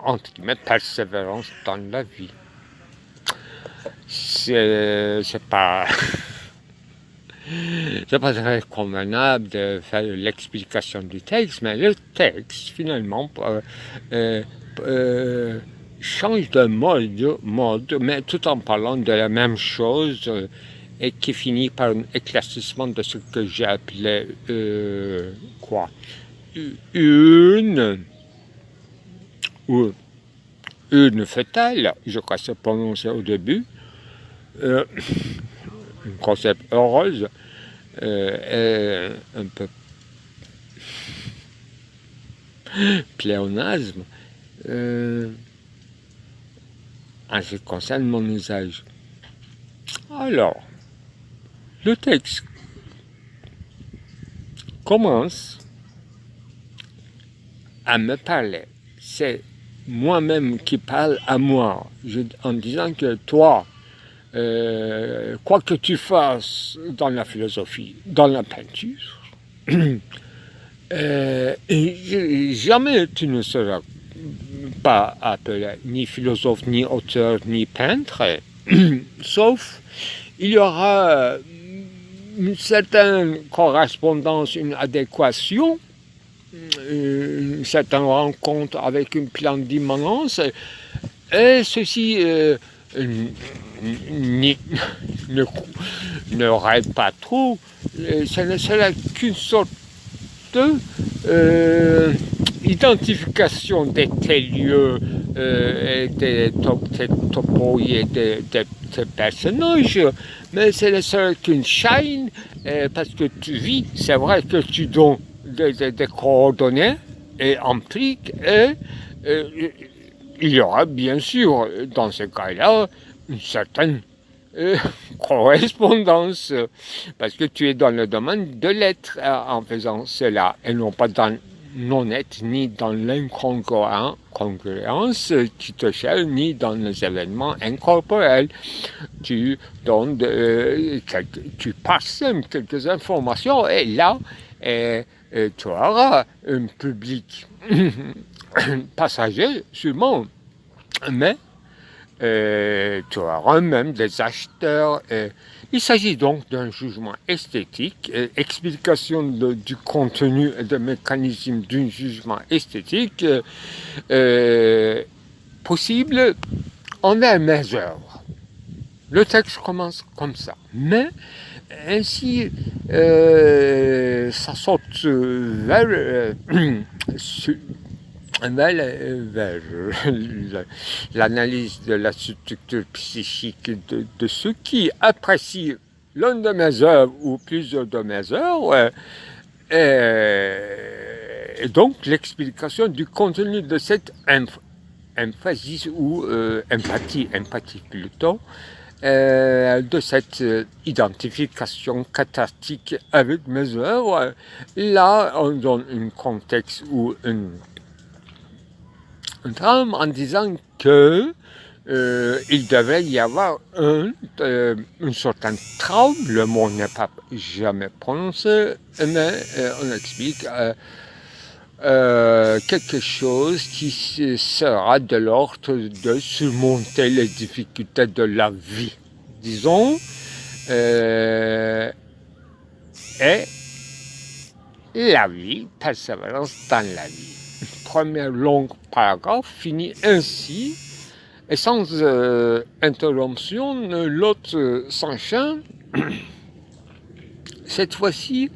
Entre guillemets, persévérance dans la vie. C'est pas très convenable de faire l'explication du texte, mais le texte, finalement, change de mode, mais tout en parlant de la même chose, et qui finit par un éclaircissement de ce que j'ai appelé, une fetale, je crois que c'est prononcé au début, un concept heureuse, et un peu pléonasme, en ce qui concerne mon usage. Alors, le texte commence à me parler. C'est moi-même qui parle à moi, en disant que toi, quoi que tu fasses dans la philosophie, dans la peinture, jamais tu ne seras pas appelé ni philosophe, ni auteur, ni peintre, sauf il y aura une certaine correspondance, une adéquation, une certaine rencontre avec une plante d'immanence, et ceci ne rêve pas trop, ce ne sera qu'une sorte de identification des tels lieux, des topos et des personnages, mais ce ne sera qu'une chaîne, parce que tu vis, c'est vrai que tu donnes des coordonnées et empiriques, et il y aura bien sûr, dans ce cas-là, une certaine correspondance, parce que tu es dans le domaine de l'être en faisant cela, et non pas dans non-être, ni dans l'incongruence qui te cherche, ni dans les événements incorporels. Tu donnes tu passes quelques informations, et là, tu auras un public passager, sûrement, mais tu auras même des acheteurs. Il s'agit donc d'un jugement esthétique, explication du contenu et des mécanismes d'un jugement esthétique possible envers mes œuvres. Le texte commence comme ça, mais ainsi ça saute vers l'analyse de la structure psychique de ceux qui apprécient l'une de mes œuvres ou plusieurs de mes œuvres, Et donc l'explication du contenu de cette emphasis ou empathie plutôt, de cette identification cathartique avec mes œuvres. Là, on donne un contexte ou un trame en disant que il devait y avoir un certain trame, le mot n'est pas jamais prononcé, mais on explique quelque chose qui sera de l'ordre de surmonter les difficultés de la vie, disons, et la vie, persévérance dans la vie. Premier long paragraphe finit ainsi, et sans interruption, l'autre s'enchaîne. Cette fois-ci,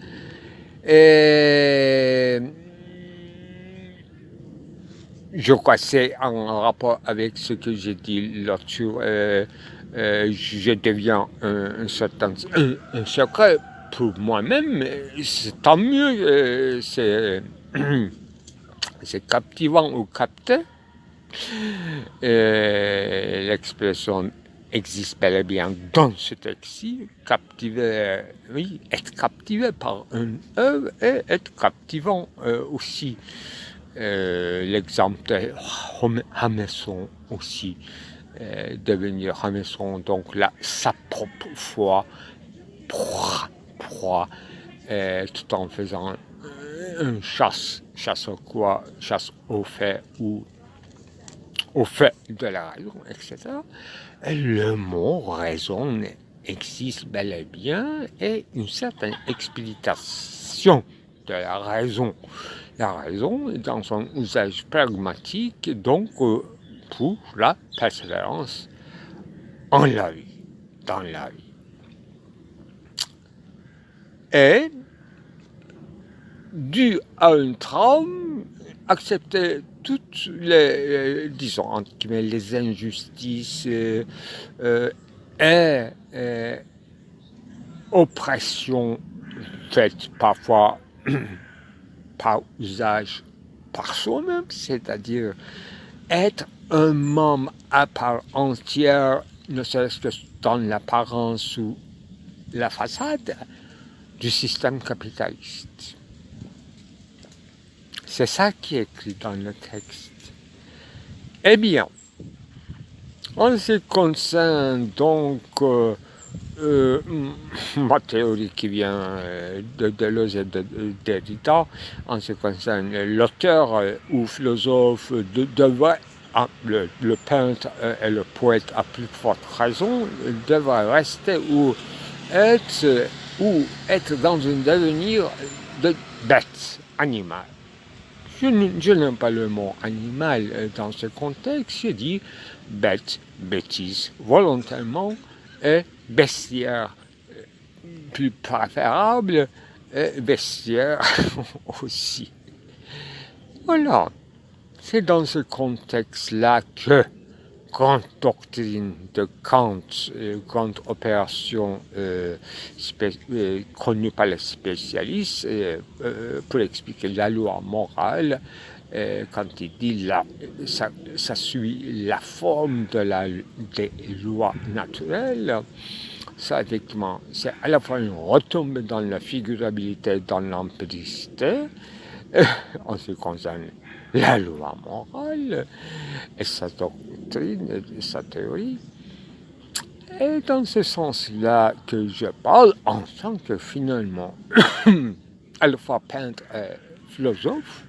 je crois que c'est en rapport avec ce que j'ai dit l'autre jour. Je deviens un secret pour moi-même. C'est tant mieux. C'est captivant ou capté. L'expression existe bel et bien dans ce texte-ci. Captiver, oui, être captivé par une œuvre et être captivant aussi. L'exemple de Hameçon aussi, devenir Hameçon, donc là, sa propre foi, proie, tout en faisant une chasse quoi, chasse au fait ou au fait de la raison, etc. Et le mot raison existe bel et bien et une certaine explication de la raison. La raison est dans son usage pragmatique, donc pour la persévérance en la vie, dans la vie. Et, dû à un traume, accepter toutes les, disons, entre guillemets, les injustices et oppressions faites parfois par usage par soi-même, c'est-à-dire être un membre à part entière, ne serait-ce que dans l'apparence ou la façade du système capitaliste. C'est ça qui est écrit dans le texte. Eh bien, en ce qui concerne donc ma théorie qui vient de Deleuze et de Derrida, en ce qui concerne l'auteur ou philosophe devrait, le peintre et le poète à plus forte raison, devrait rester ou être dans un devenir de bête, animal. Je n'aime pas le mot animal dans ce contexte, je dis bête, bêtise, volontairement, et bestiaire, plus préférable, et bestiaire aussi. Voilà, c'est dans ce contexte-là que grande doctrine de Kant, grande opération connue par les spécialistes pour expliquer la loi morale, quand il dit là, ça suit la forme des lois naturelles. Ça, effectivement, c'est à la fois une retombée dans la figurabilité, dans l'empiricité, en ce qui concerne la loi morale, et sa doctrine, et sa théorie. Et dans ce sens-là que je parle, en tant que finalement, à la fois peintre et philosophe,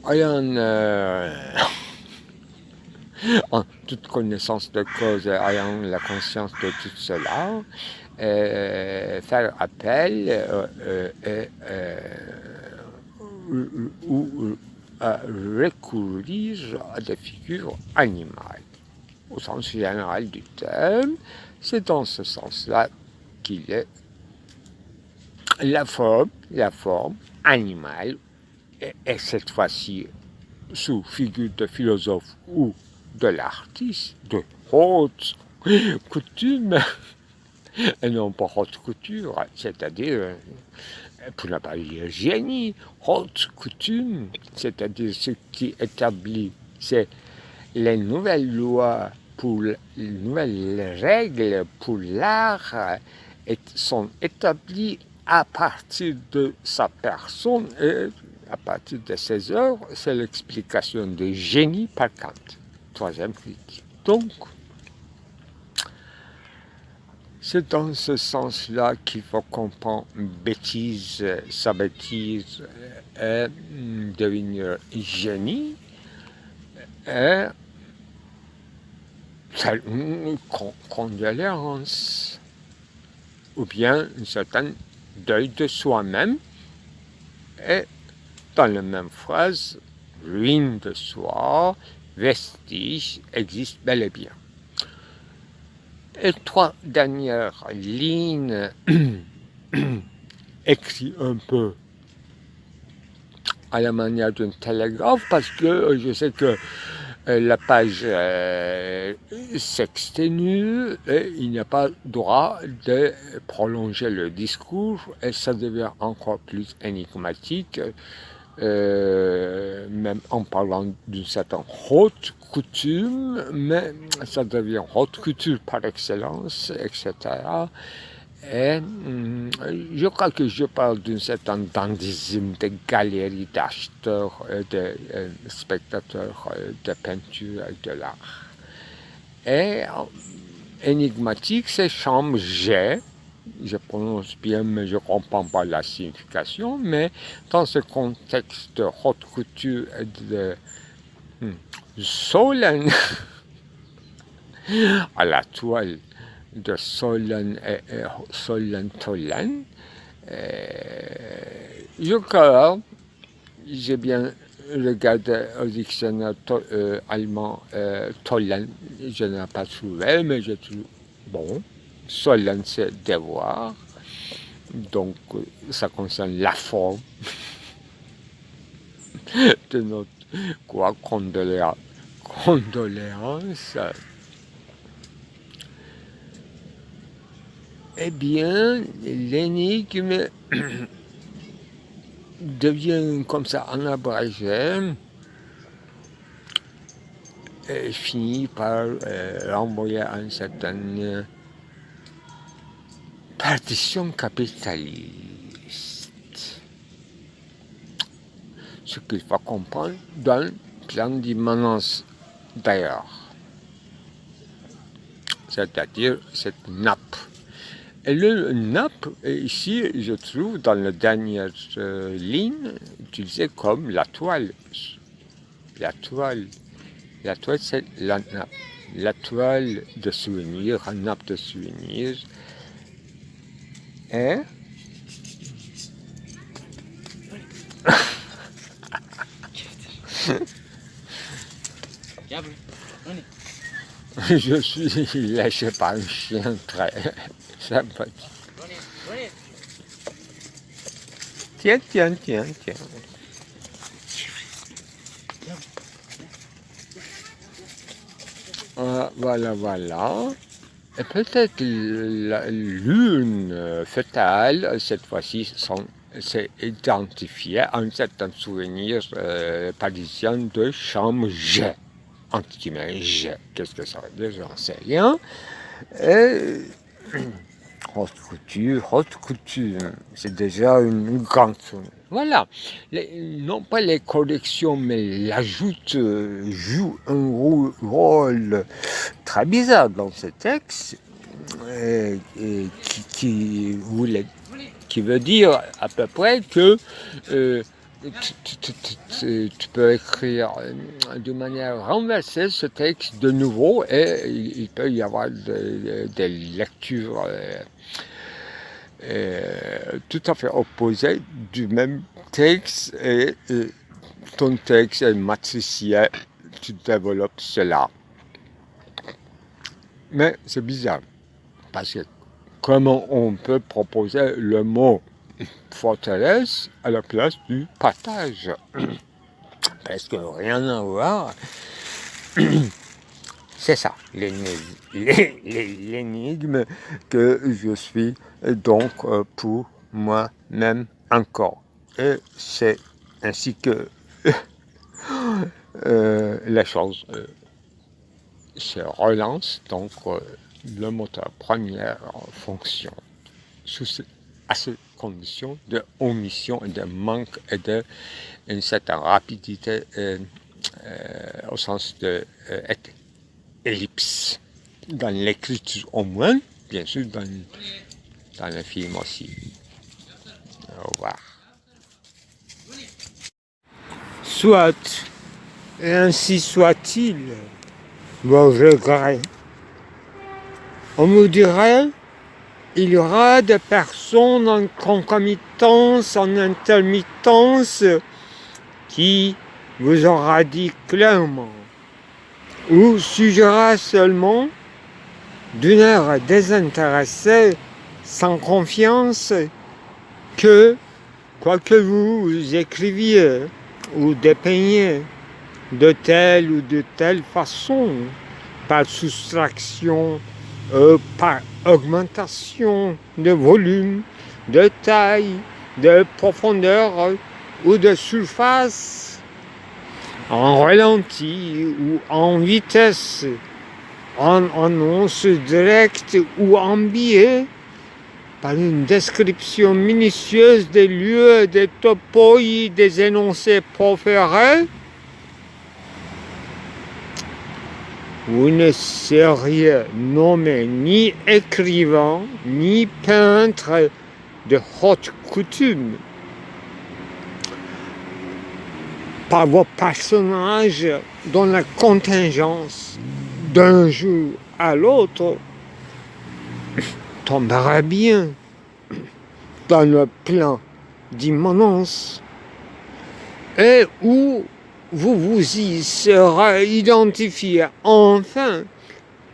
ayant en toute connaissance de cause, ayant la conscience de tout cela, faire appel ou recourir à des figures animales. Au sens général du terme, c'est dans ce sens-là qu'il est la forme animale, et cette fois-ci sous figure de philosophe ou de l'artiste, de haute coutume, et non pas haute couture, c'est-à-dire pour ne pas dire génie, haute coutume, c'est-à-dire ce qui établit, c'est les nouvelles lois, les nouvelles règles pour l'art sont établies à partir de sa personne et à partir de ses œuvres. C'est l'explication de génie par Kant, troisième critique. Donc, c'est dans ce sens-là qu'il faut comprendre sa bêtise et devenir génie et une condolence ou bien une certaine deuil de soi-même et dans la même phrase, ruine de soi, vestige existe bel et bien. Et 3 dernières lignes écrites un peu à la manière d'un télégraphe parce que je sais que la page s'exténue et il n'y a pas droit de prolonger le discours et ça devient encore plus énigmatique, même en parlant d'une certaine haute coutume, mais ça devient haute couture par excellence, etc. Et je crois que je parle d'un certain dandisme de galeries d'acheteurs, de spectateurs de peinture et de l'art. Et énigmatique, c'est chambre G. Je prononce bien, mais je ne comprends pas la signification. Mais dans ce contexte de haute couture et de Solène à la toile, de Solène et Solène Tolène. Je crois, j'ai bien regardé au dictionnaire allemand Tolène, je n'ai pas trouvé, mais je trouve bon. Solène, c'est devoir, donc ça concerne la forme de notre condoléance. Eh bien, l'énigme devient comme ça en abrégé et finit par renvoyer à une certaine partition capitaliste. Ce qu'il faut comprendre dans le plan d'immanence d'ailleurs, c'est-à-dire cette nappe. Et le nappe, ici, je trouve, dans la dernière ligne, utilisé comme la toile. La toile, c'est la nappe. La toile de souvenir, la nappe de souvenir. Et je suis lâché par un chien très sympathique. Tiens. Voilà. Et peut-être la lune fétale, cette fois-ci, s'est identifiée à un certain souvenir parisien de chambre G. Entre guillemets, G. Qu'est-ce que ça veut dire? J'en sais rien. Et haute couture, c'est déjà une grande chose. Voilà, non pas les corrections, mais l'ajout joue un rôle très bizarre dans ce texte, qui veut dire à peu près que tu peux écrire de manière renversée ce texte de nouveau et il peut y avoir des lectures tout à fait opposées du même texte et ton texte est matriciel, tu développes cela. Mais c'est bizarre parce que comment on peut proposer le mot forteresse à la place du partage? Presque rien à voir. C'est ça, l'énigme que je suis donc pour moi-même encore. Et c'est ainsi que les choses se relancent, donc le moteur première fonction à ces conditions de omission et de manque et d'une certaine rapidité au sens de ellipse. Dans l'écriture au moins, bien sûr dans le film aussi. Au revoir. Soit, et ainsi soit-il, vos regrets. On me dirait, il y aura des personnes en concomitance, en intermittence, qui vous aura dit clairement, ou suggérera seulement, d'une air désintéressée, sans confiance, que, quoi que vous écriviez ou dépeigniez de telle ou de telle façon, par soustraction, par augmentation de volume, de taille, de profondeur ou de surface, en ralenti ou en vitesse, en annonce directe ou en biais, par une description minutieuse des lieux, des topos, des énoncés proférés, vous ne seriez nommé ni écrivain, ni peintre de haute coutume. Par vos personnages dont la contingence d'un jour à l'autre tombera bien dans le plan d'immanence et où vous y serez identifié enfin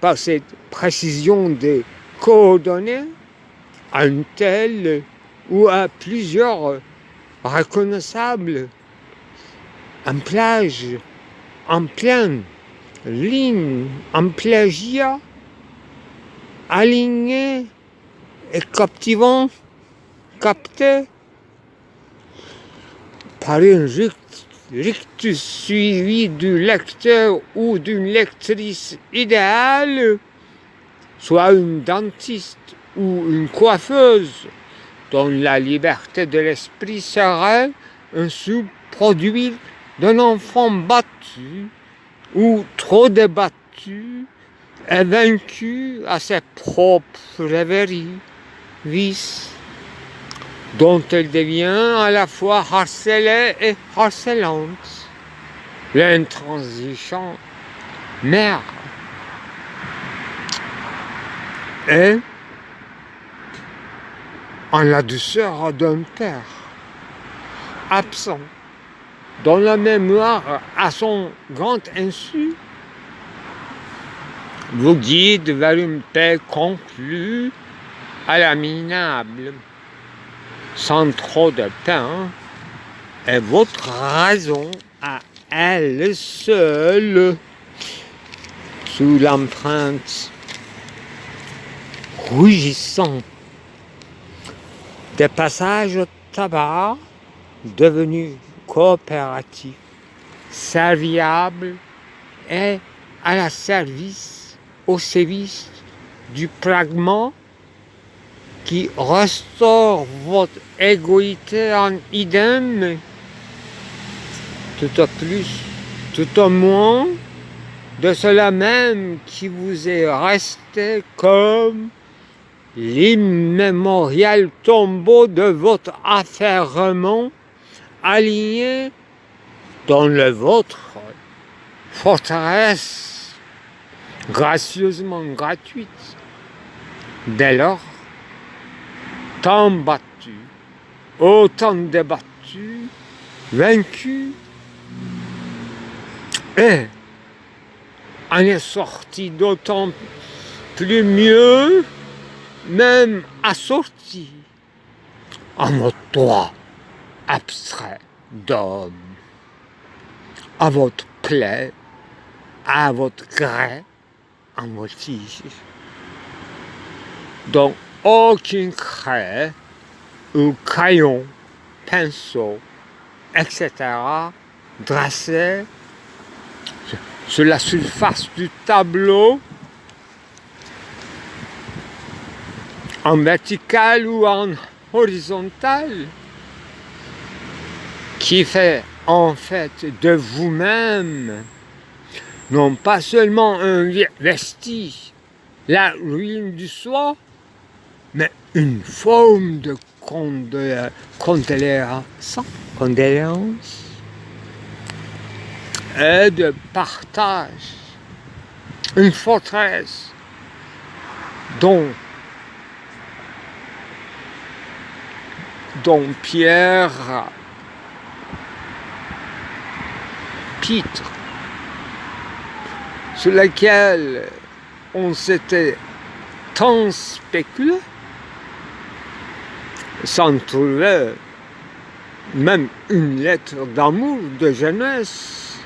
par cette précision des coordonnées à une telle ou à plusieurs reconnaissables en plage, en pleine ligne, en plagiat, aligné et captivant, capté par une rictus suivi du lecteur ou d'une lectrice idéale, soit une dentiste ou une coiffeuse, dont la liberté de l'esprit serait un sous-produit d'un enfant battu ou trop débattu et vaincu à ses propres rêveries, vices, dont elle devient à la fois harcelée et harcelante, l'intransigeant mère. Et en la douceur d'un père absent, dont la mémoire, à son grand insu, vous guide vers une paix conclue à la minable, sans trop de peine, et votre raison à elle seule, sous l'empreinte rougissante des passages au tabac devenus coopératifs, serviables et au service du pragma qui restaure votre égoïté en idem, tout au plus, tout au moins, de cela même qui vous est resté comme l'immémorial tombeau de votre affairement aligné dans le vôtre, forteresse gracieusement gratuite. Dès lors, tant battu, autant débattu, vaincu, et en est sorti d'autant plus mieux, même assorti à votre droit abstrait d'homme, à votre plaie, à votre gré, en voltige, dont aucun craie ou crayon pinceau, etc., dressés sur la surface du tableau, en vertical ou en horizontal, qui fait en fait de vous-même non pas seulement un vestige, la ruine du soi, mais une forme de condoléance et de partage, une forteresse dont Pierre Pitre, sur laquelle on s'était tant spéculé, sans trouver même une lettre d'amour de jeunesse,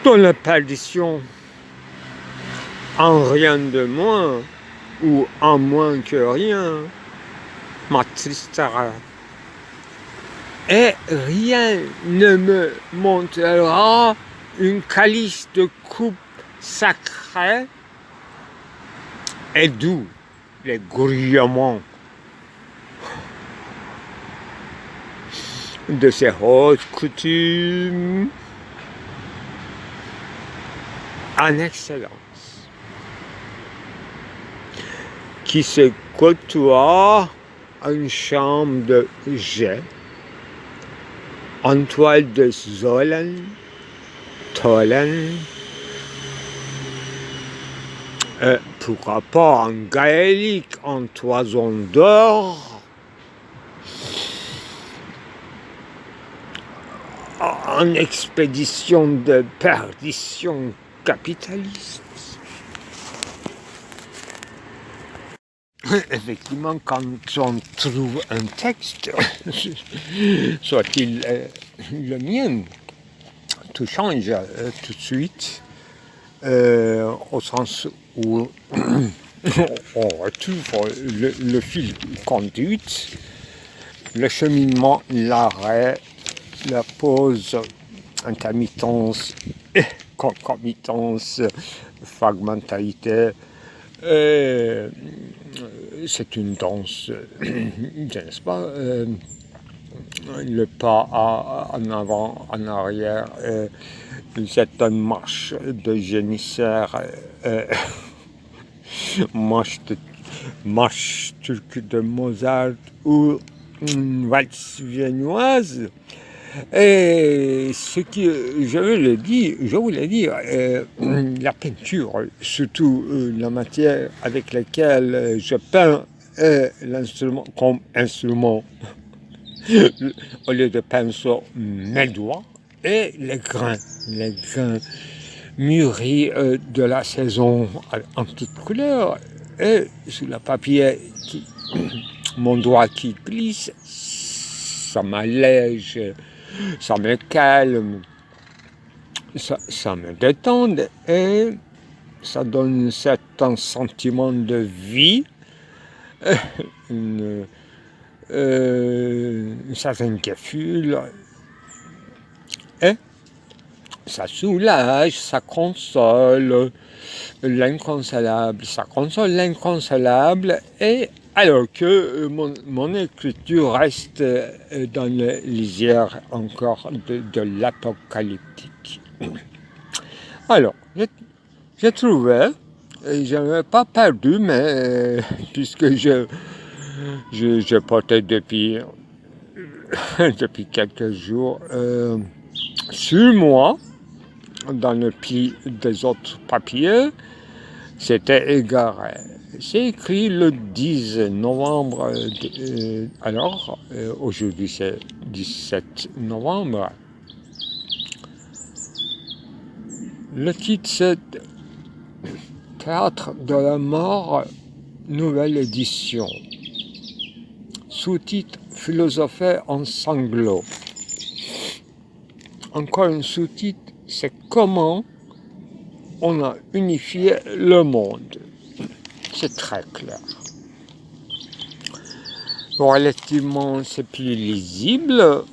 dont la perdition, en rien de moins, ou en moins que rien, m'attristera. Et rien ne me montrera une calice de coupe sacrée et d'où les gouvernements de ces hautes coutumes en excellence, qui se côtoient à une chambre de jet en toile de Zolen, Tollen, pourquoi pas en gaélique, en toison d'or, en expédition de perdition capitaliste. Effectivement, quand on trouve un texte, soit-il le mien, tout change tout de suite, au sens où on retrouve le fil conduite, le cheminement, l'arrêt, la pause, intermittence, concomitance, fragmentalité. C'est une danse, n'est-ce pas, le pas en avant, en arrière, c'est une marche de génisseur, marche turque de Mozart ou une valse viennoise. Et ce que je voulais dire, la peinture, surtout la matière avec laquelle je peins l'instrument comme instrument, au lieu de pinceau, mes doigts, et les grains mûris de la saison en toutes couleurs, et sur le papier, mon doigt qui glisse, ça m'allège, ça me calme, ça me détend et ça donne un certain sentiment de vie, une certaine gaffule, et ça soulage, ça console l'inconsolable, et alors que mon écriture reste dans les lisières encore de l'apocalyptique. Alors, j'ai trouvé, et je n'avais pas perdu, mais puisque je portais depuis quelques jours sur moi, dans le pli des autres papiers, c'était égaré. C'est écrit le 10 novembre, alors aujourd'hui c'est 17 novembre. Le titre c'est Théâtre de la mort, nouvelle édition. Sous-titre Philosophie en sanglots. Encore un sous-titre, c'est comment on a unifié le monde. C'est très clair. relativement, c'est plus lisible,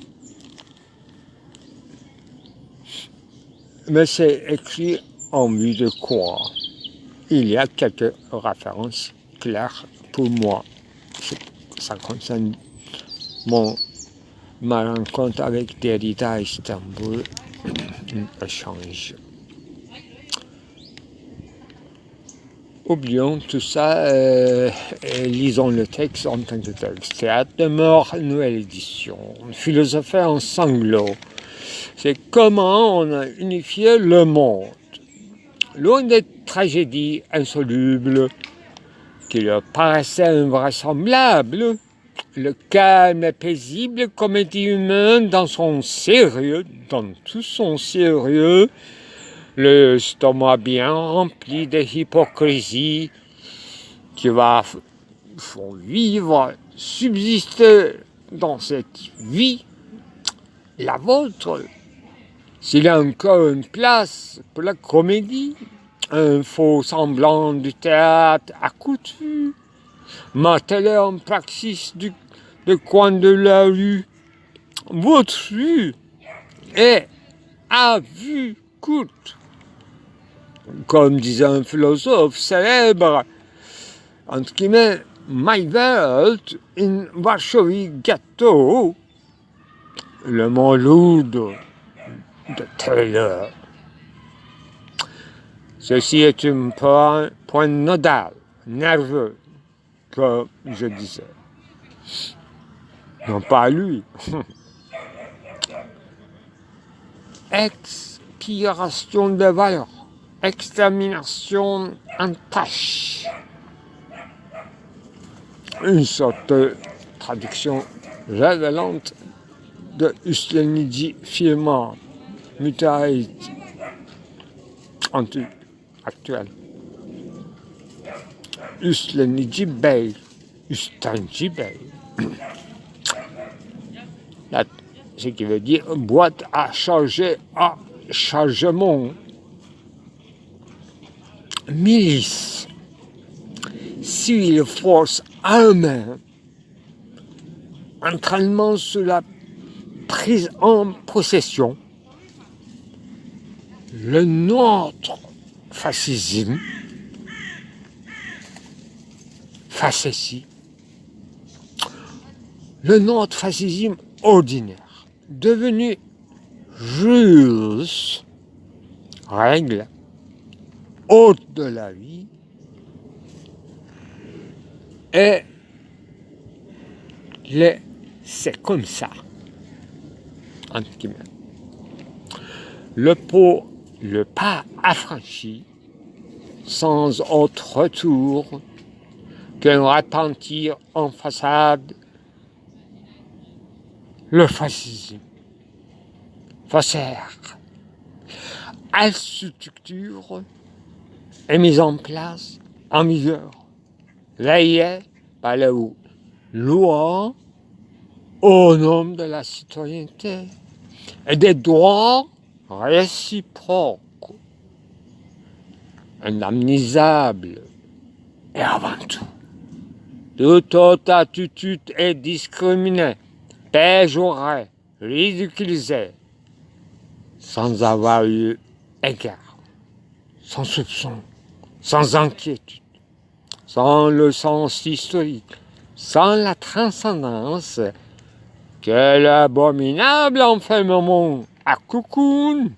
mais c'est écrit en vue de quoi? Il y a quelques références claires pour moi. Ça concerne ma rencontre avec Derrida à Istanbul, un échange. Oublions tout ça, lisons le texte en tant que texte. Théâtre de mort, nouvelle édition. Philosophie en sanglots. C'est comment on a unifié le monde. Loin des tragédies insolubles qui leur paraissaient invraisemblables, le calme et paisible comédie humaine dans son sérieux, dans tout son sérieux, le stomac bien rempli de hypocrisie qui va vivre, subsister dans cette vie, la vôtre. S'il y a encore une place pour la comédie, un faux semblant du théâtre à coutu, martelé en praxis du coin de la rue, votre rue est à vue courte. Comme disait un philosophe célèbre, entre guillemets, my Welt in Varsovie Ghetto, le mot lourd de Taylor. Ceci est un point nodal, nerveux, comme je disais. Non pas lui. Expiration de valeur, extermination en tâche. Une sorte de traduction révélante de Uslenidji Firma, Mutaït, actuel. Uslenidji Bey, Ustanji Bey. Ce qui veut dire boîte à charger à chargement. Milice, civile force armée, entraînement sous la prise en possession, le nôtre fascisme, facétie, le nôtre fascisme ordinaire, devenu russe, règle, hôte de la vie, et c'est comme ça, entre guillemets. Le pas affranchi, sans autre retour qu'un repentir en façade, le fascisme, faussaire, structure est mise en place, en vigueur, veillée par la loi au nom de la citoyenneté et des droits réciproques, indemnisables, et avant tout, toute autre attitude est discriminée, péjorée, ridiculisée, sans avoir eu égard, sans soupçon, sans inquiétude, sans le sens historique, sans la transcendance que l'abominable enfermement à Cocoon,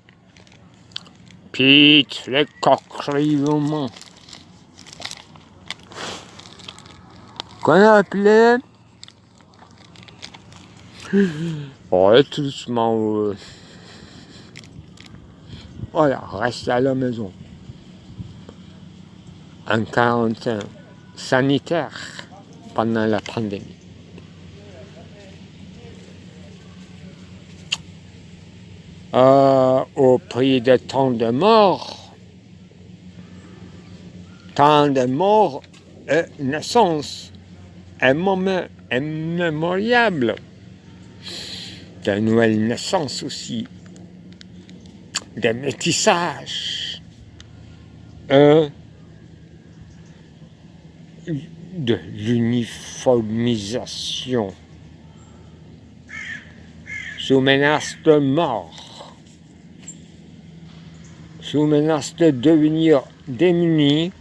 Pete les coquerivements, qu'on appelait tout doucement, voilà, reste à la maison, en quarantaine sanitaire pendant la pandémie. Au prix de tant de morts et naissances, un moment immémorial, de nouvelles naissances aussi, des métissages, de l'uniformisation, sous menace de mort, sous menace de devenir démunis,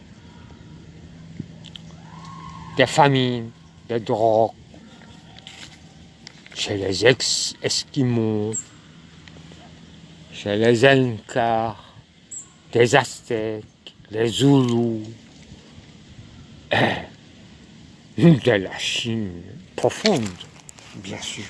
de famine, de drogue, chez les Esquimaux, chez les Incas, les Aztèques, les Zoulous, et de la Chine profonde, bien sûr.